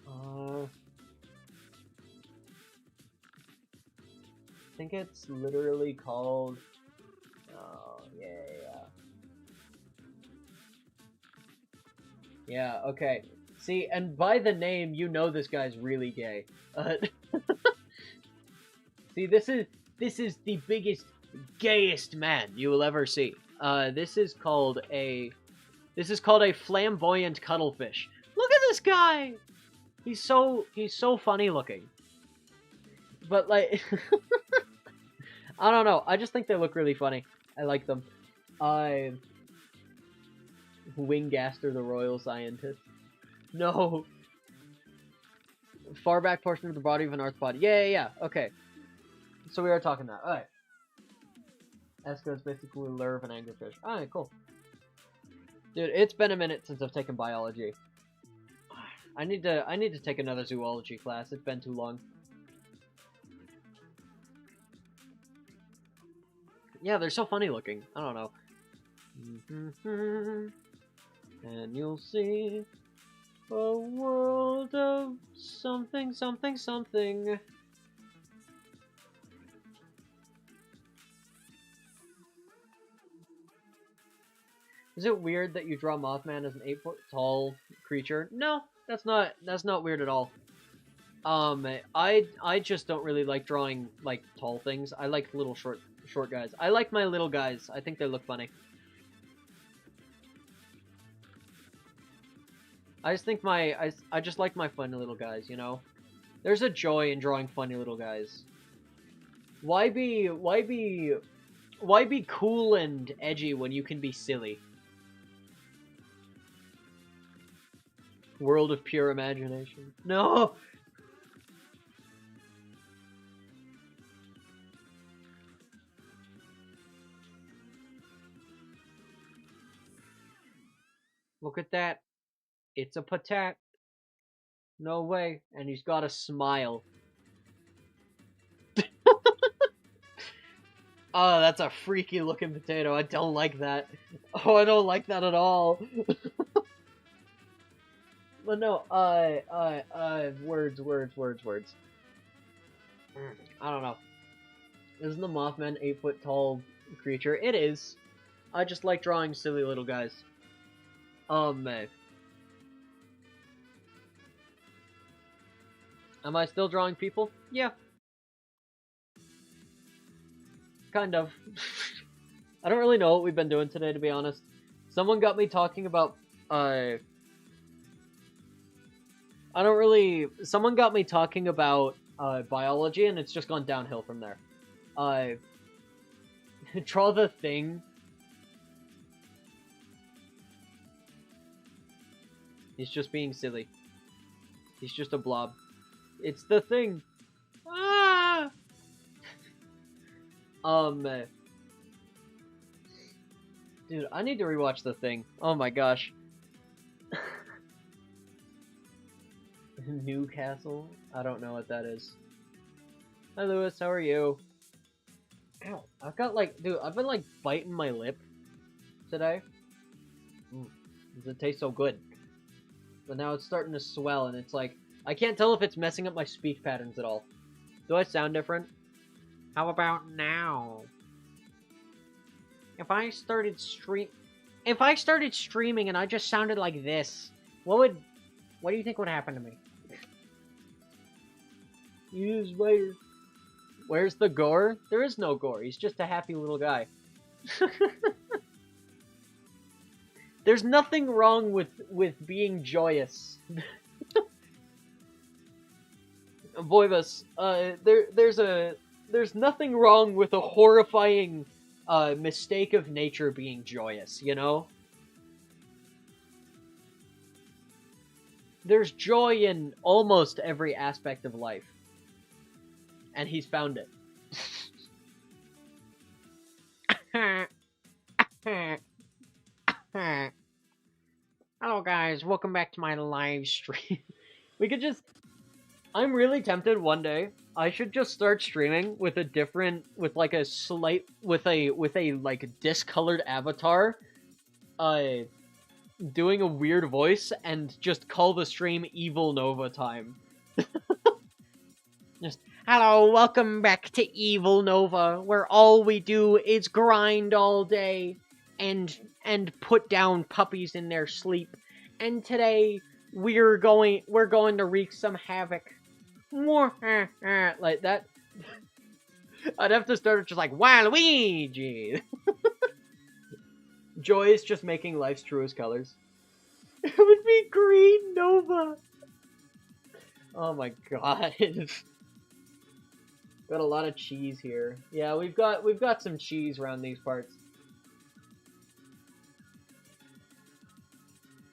I think it's literally called... Oh, yeah. Yeah, okay. See, and by the name, you know this guy's really gay. See, this is the biggest, gayest man you will ever see. This is called a flamboyant cuttlefish. Look at this guy! He's so funny looking. But, like... I don't know. I just think they look really funny. I like them. Wingaster the Royal Scientist. No. Far back portion of the body of an arthropod. Yeah. Okay. So we are talking that. Alright. Esco is basically a lure of an anglerfish. Alright, cool. Dude, it's been a minute since I've taken biology. I need to take another zoology class. It's been too long. Yeah, they're so funny looking. I don't know. And you'll see a world of something. Is it weird that you draw Mothman as an 8-foot tall creature? No, that's not weird at all. I just don't really like drawing like tall things. I like little short guys. I like my little guys. I think they look funny. I just think I just like my funny little guys, you know? There's a joy in drawing funny little guys. Why be cool and edgy when you can be silly? World of pure imagination. No! Look at that. It's a patat. No way. And he's got a smile. Oh, that's a freaky looking potato. I don't like that. Oh, I don't like that at all. But no, words. I don't know. Isn't the Mothman 8-foot tall creature? It is. I just like drawing silly little guys. Am I still drawing people? Yeah. Kind of. I don't really know what we've been doing today, to be honest. Someone got me talking about, someone got me talking about, biology, and it's just gone downhill from there. Draw the thing. He's just being silly. He's just a blob. It's the thing. Ah! Dude, I need to rewatch The Thing. Oh my gosh. Newcastle? I don't know what that is. Hi Lewis, how are you? Ow, I've got like, dude, I've been like biting my lip today. Does it taste so good? But now it's starting to swell and it's like, I can't tell if it's messing up my speech patterns at all. Do I sound different? How about now? If I started streaming and I just sounded like this, what do you think would happen to me? Where's the gore? There is no gore. He's just a happy little guy. There's nothing wrong with being joyous. Voivus, there's nothing wrong with a horrifying mistake of nature being joyous, you know? There's joy in almost every aspect of life. And he's found it. Hello guys, welcome back to my live stream. We could just... I'm really tempted one day. I should just start streaming with a different, with like a slight, with a like discolored avatar, doing a weird voice, and just call the stream Evil Nova Time. Just, hello, welcome back to Evil Nova, where all we do is grind all day, and put down puppies in their sleep. And today, we're going to wreak some havoc. Like that. I'd have to start just like Waluigi. Joy is just making life's truest colors. It would be green Nova. Oh my god. Got a lot of cheese here. Yeah, we've got some cheese around these parts.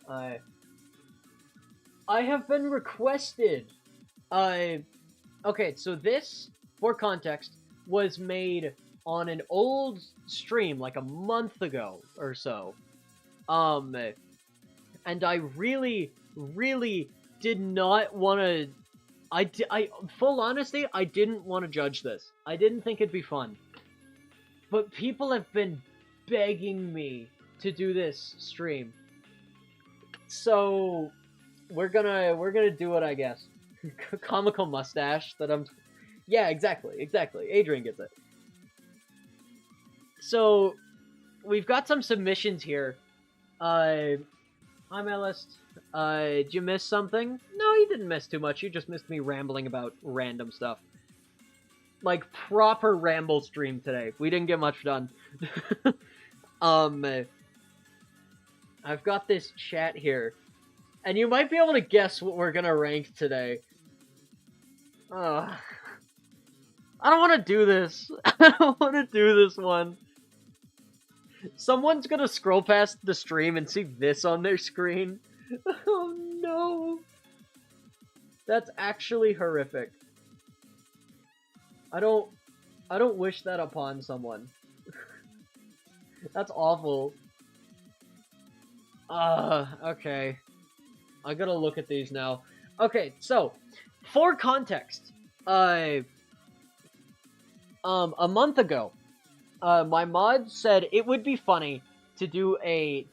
I have been requested. Okay, so this, for context, was made on an old stream, like a month ago or so. And I really, really did not want to... full honesty, I didn't want to judge this. I didn't think it'd be fun. But people have been begging me to do this stream. So, we're gonna do it, I guess. Comical mustache that I'm... Yeah, exactly. Adrian gets it. So, we've got some submissions here. I'm Elist. Did you miss something? No, you didn't miss too much. You just missed me rambling about random stuff. Like, proper ramble stream today. We didn't get much done. I've got this chat here. And you might be able to guess what we're gonna rank today. I don't want to do this. I don't want to do this one. Someone's gonna scroll past the stream and see this on their screen. Oh no. That's actually horrific. I don't wish that upon someone. That's awful. Okay. I gotta look at these now. Okay, so, for context, a month ago, my mod said it would be funny to do a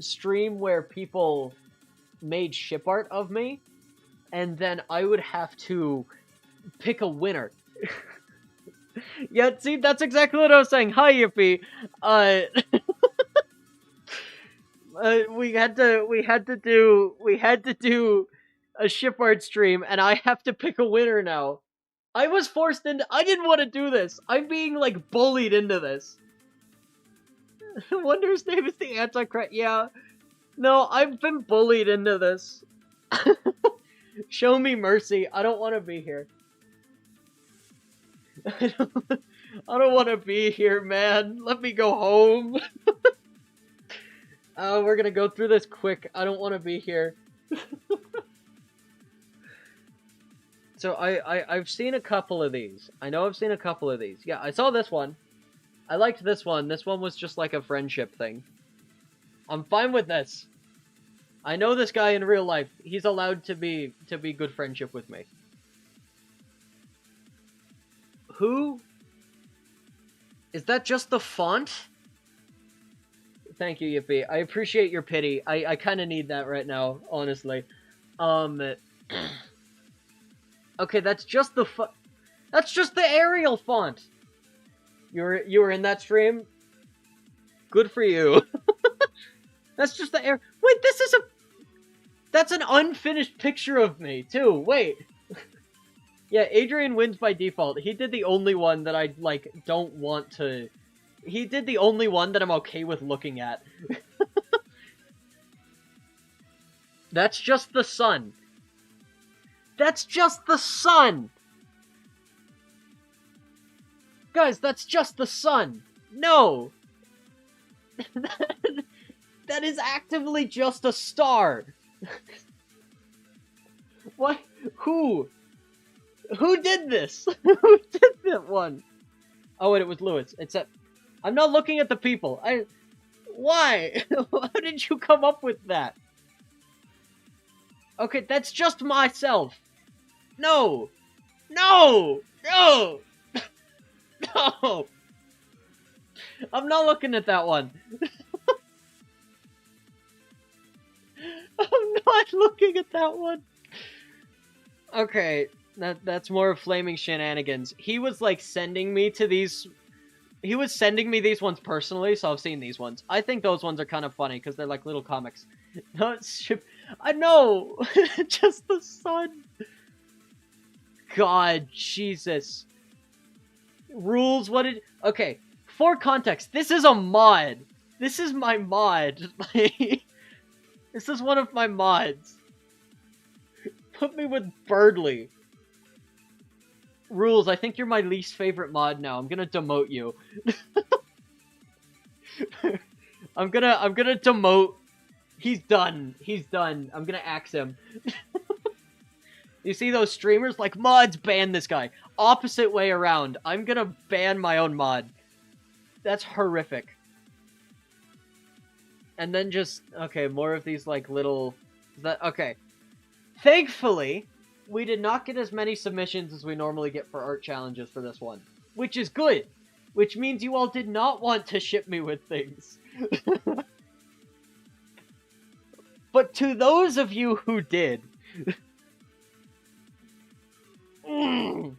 stream where people made ship art of me, and then I would have to pick a winner. Yeah, see, that's exactly what I was saying. Hi, Yippee. We had to do a ship art stream, and I have to pick a winner now. I was forced into. I didn't want to do this. I'm being like bullied into this. Wonder's name is the Antichrist. Yeah, no, I've been bullied into this. Show me mercy. I don't want to be here. I don't want to be here, man. Let me go home. We're gonna go through this quick. I don't want to be here. So I've seen a couple of these. I know I've seen a couple of these. Yeah, I saw this one. I liked this one. This one was just like a friendship thing. I'm fine with this. I know this guy in real life. He's allowed to be good friendship with me. Who? Is that just the font? Thank you, Yippee. I appreciate your pity. I kind of need that right now, honestly. Okay, that's just the that's just the Arial font. You were in that stream? Good for you. That's just the Wait, this is that's an unfinished picture of me, too. Wait. Yeah, Adrian wins by default. He did the only one that I, like, don't want to... He did the only one that I'm okay with looking at. That's just the sun. That's just the sun! Guys, that's just the sun! No! That is actively just a star! What? Who? Who did this? Who did that one? Oh, wait, it was Lewis. It said... I'm not looking at the people. Why? How did you come up with that? Okay, that's just myself. No! No! No! No! I'm not looking at that one. I'm not looking at that one. Okay, that's more of flaming shenanigans. He was like sending me to these... He was sending me these ones personally, so I've seen these ones. I think those ones are kind of funny, because they're like little comics. No, it's... I know! Just the sun! God, Jesus. Rules, what did... Okay, for context, this is a mod. This is my mod. This is one of my mods. Put me with Birdly. Rules, I think you're my least favorite mod now. I'm gonna demote you. I'm gonna demote. He's done. He's done. I'm gonna axe him. You see those streamers? Like, mods ban this guy. Opposite way around. I'm gonna ban my own mod. That's horrific. And then just... Okay, more of these, like, little... Okay. Thankfully, we did not get as many submissions as we normally get for art challenges for this one. Which is good. Which means you all did not want to ship me with things. But to those of you who did... I'm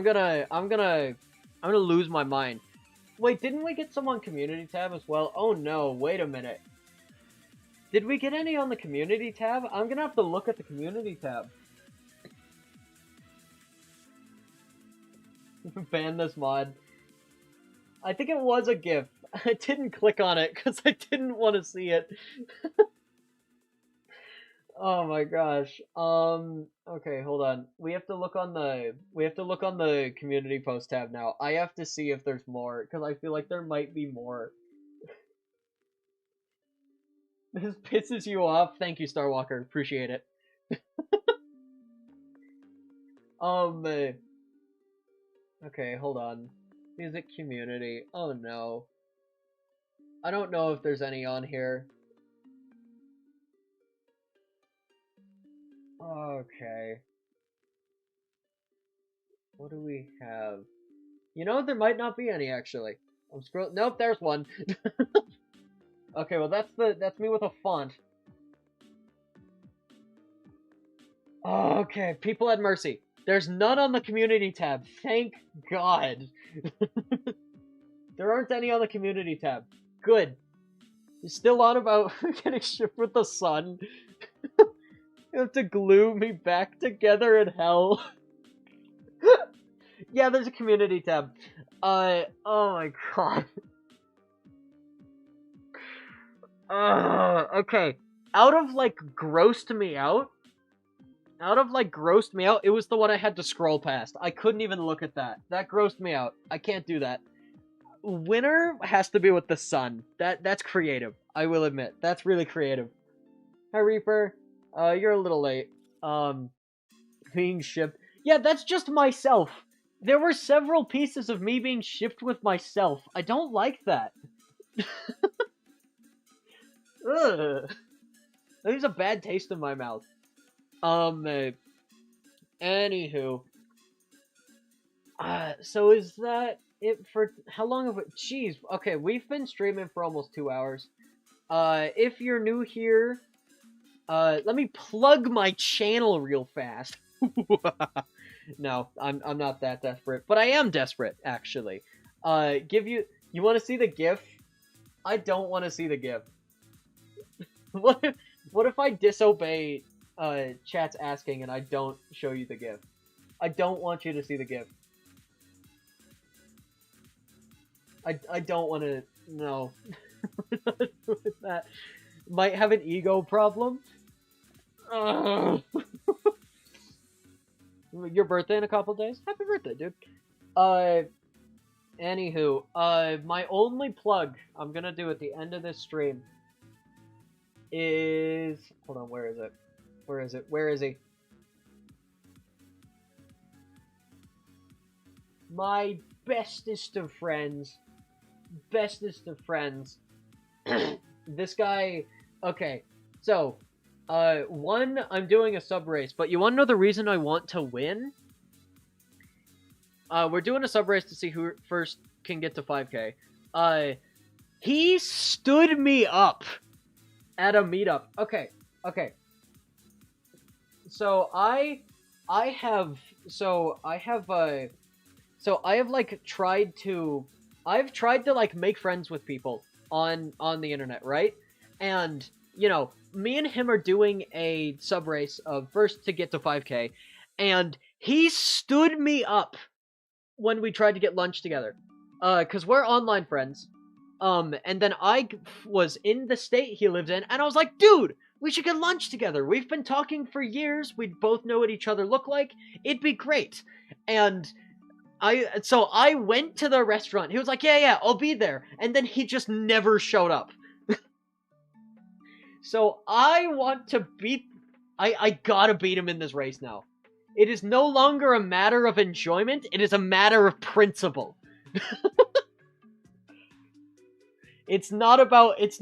gonna lose my mind. Wait, didn't we get some on community tab as well? Oh no, wait a minute. Did we get any on the community tab? I'm gonna have to look at the community tab. Ban this mod. I think it was a GIF. I didn't click on it because I didn't want to see it. Oh my gosh. Okay, hold on. We have to look on the community post tab now. I have to see if there's more because I feel like there might be more. This pisses you off. Thank you, Starwalker. Appreciate it. Okay, hold on. Music community. Oh no. I don't know if there's any on here. Okay. What do we have? You know, there might not be any actually. I'm scrolling. Nope, there's one. Okay, well that's me with a font. Okay, people at Mercy. There's none on the community tab. Thank God. There aren't any on the community tab. Good. You're still on about getting shipped with the sun. You have to glue me back together in hell. Yeah, there's a community tab. Oh my God. Okay. Out of grossed me out, it was the one I had to scroll past. I couldn't even look at that. That grossed me out. I can't do that. Winner has to be with the sun. That's creative. I will admit. That's really creative. Hi, Reaper. You're a little late. Being shipped. Yeah, that's just myself. There were several pieces of me being shipped with myself. I don't like that. Ugh. That leaves a bad taste in my mouth. Anywho. So is that it for... How long have we... Jeez. Okay, we've been streaming for almost 2 hours. If you're new here... let me plug my channel real fast. No, I'm not that desperate. But I am desperate, actually. You want to see the GIF? I don't want to see the GIF. What if I disobey chat's asking and I don't show you the GIF? I don't want you to see the GIF. I don't want to... No. That might have an ego problem. Your birthday in a couple days? Happy birthday, dude. Anywho, my only plug I'm gonna do at the end of this stream is... Hold on, where is it? Where is it? Where is he? My bestest of friends. Bestest of friends. This guy... Okay, so... one, I'm doing a sub race, but you want to know the reason I want to win? We're doing a sub race to see who first can get to 5K. He stood me up at a meetup. Okay. So I have tried to like make friends with people on the internet, right? And you know, me and him are doing a sub race of first to get to 5K, and he stood me up when we tried to get lunch together. Cause we're online friends. And then I was in the state he lived in, and I was like, dude, we should get lunch together. We've been talking for years. We both know what each other look like. It'd be great. And so I went to the restaurant. He was like, yeah, I'll be there. And then he just never showed up. So I want to I gotta beat him in this race now. It is no longer a matter of enjoyment. It is a matter of principle. It's not about like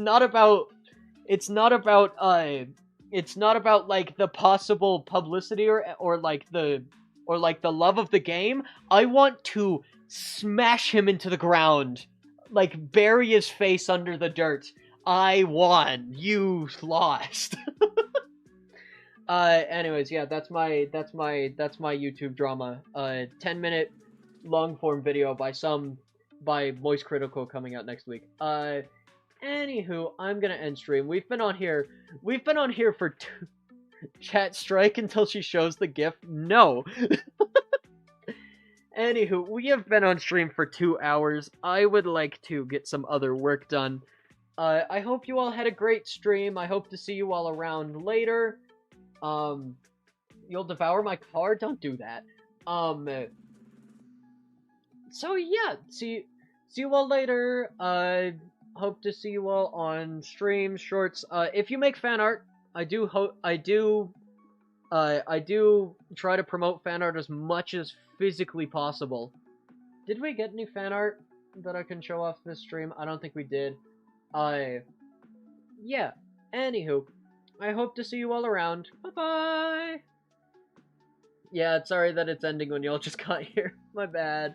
the possible publicity or like the love of the game. I want to smash him into the ground, like bury his face under the dirt. I won. You lost. Anyways, yeah, that's my YouTube drama. 10-minute long form video by some by Moist Critical coming out next week. Anywho, I'm gonna end stream. We've been on here for two... Chat strike until she shows the GIF? No! Anywho, we have been on stream for 2 hours. I would like to get some other work done. I hope you all had a great stream. I hope to see you all around later. You'll devour my car? Don't do that. So yeah, see you all later. Hope to see you all on stream, shorts. If you make fan art, I do try to promote fan art as much as physically possible. Did we get any fan art that I can show off this stream? I don't think we did. Yeah. Anywho, I hope to see you all around. Bye-bye! Yeah, sorry that it's ending when y'all just got here. My bad.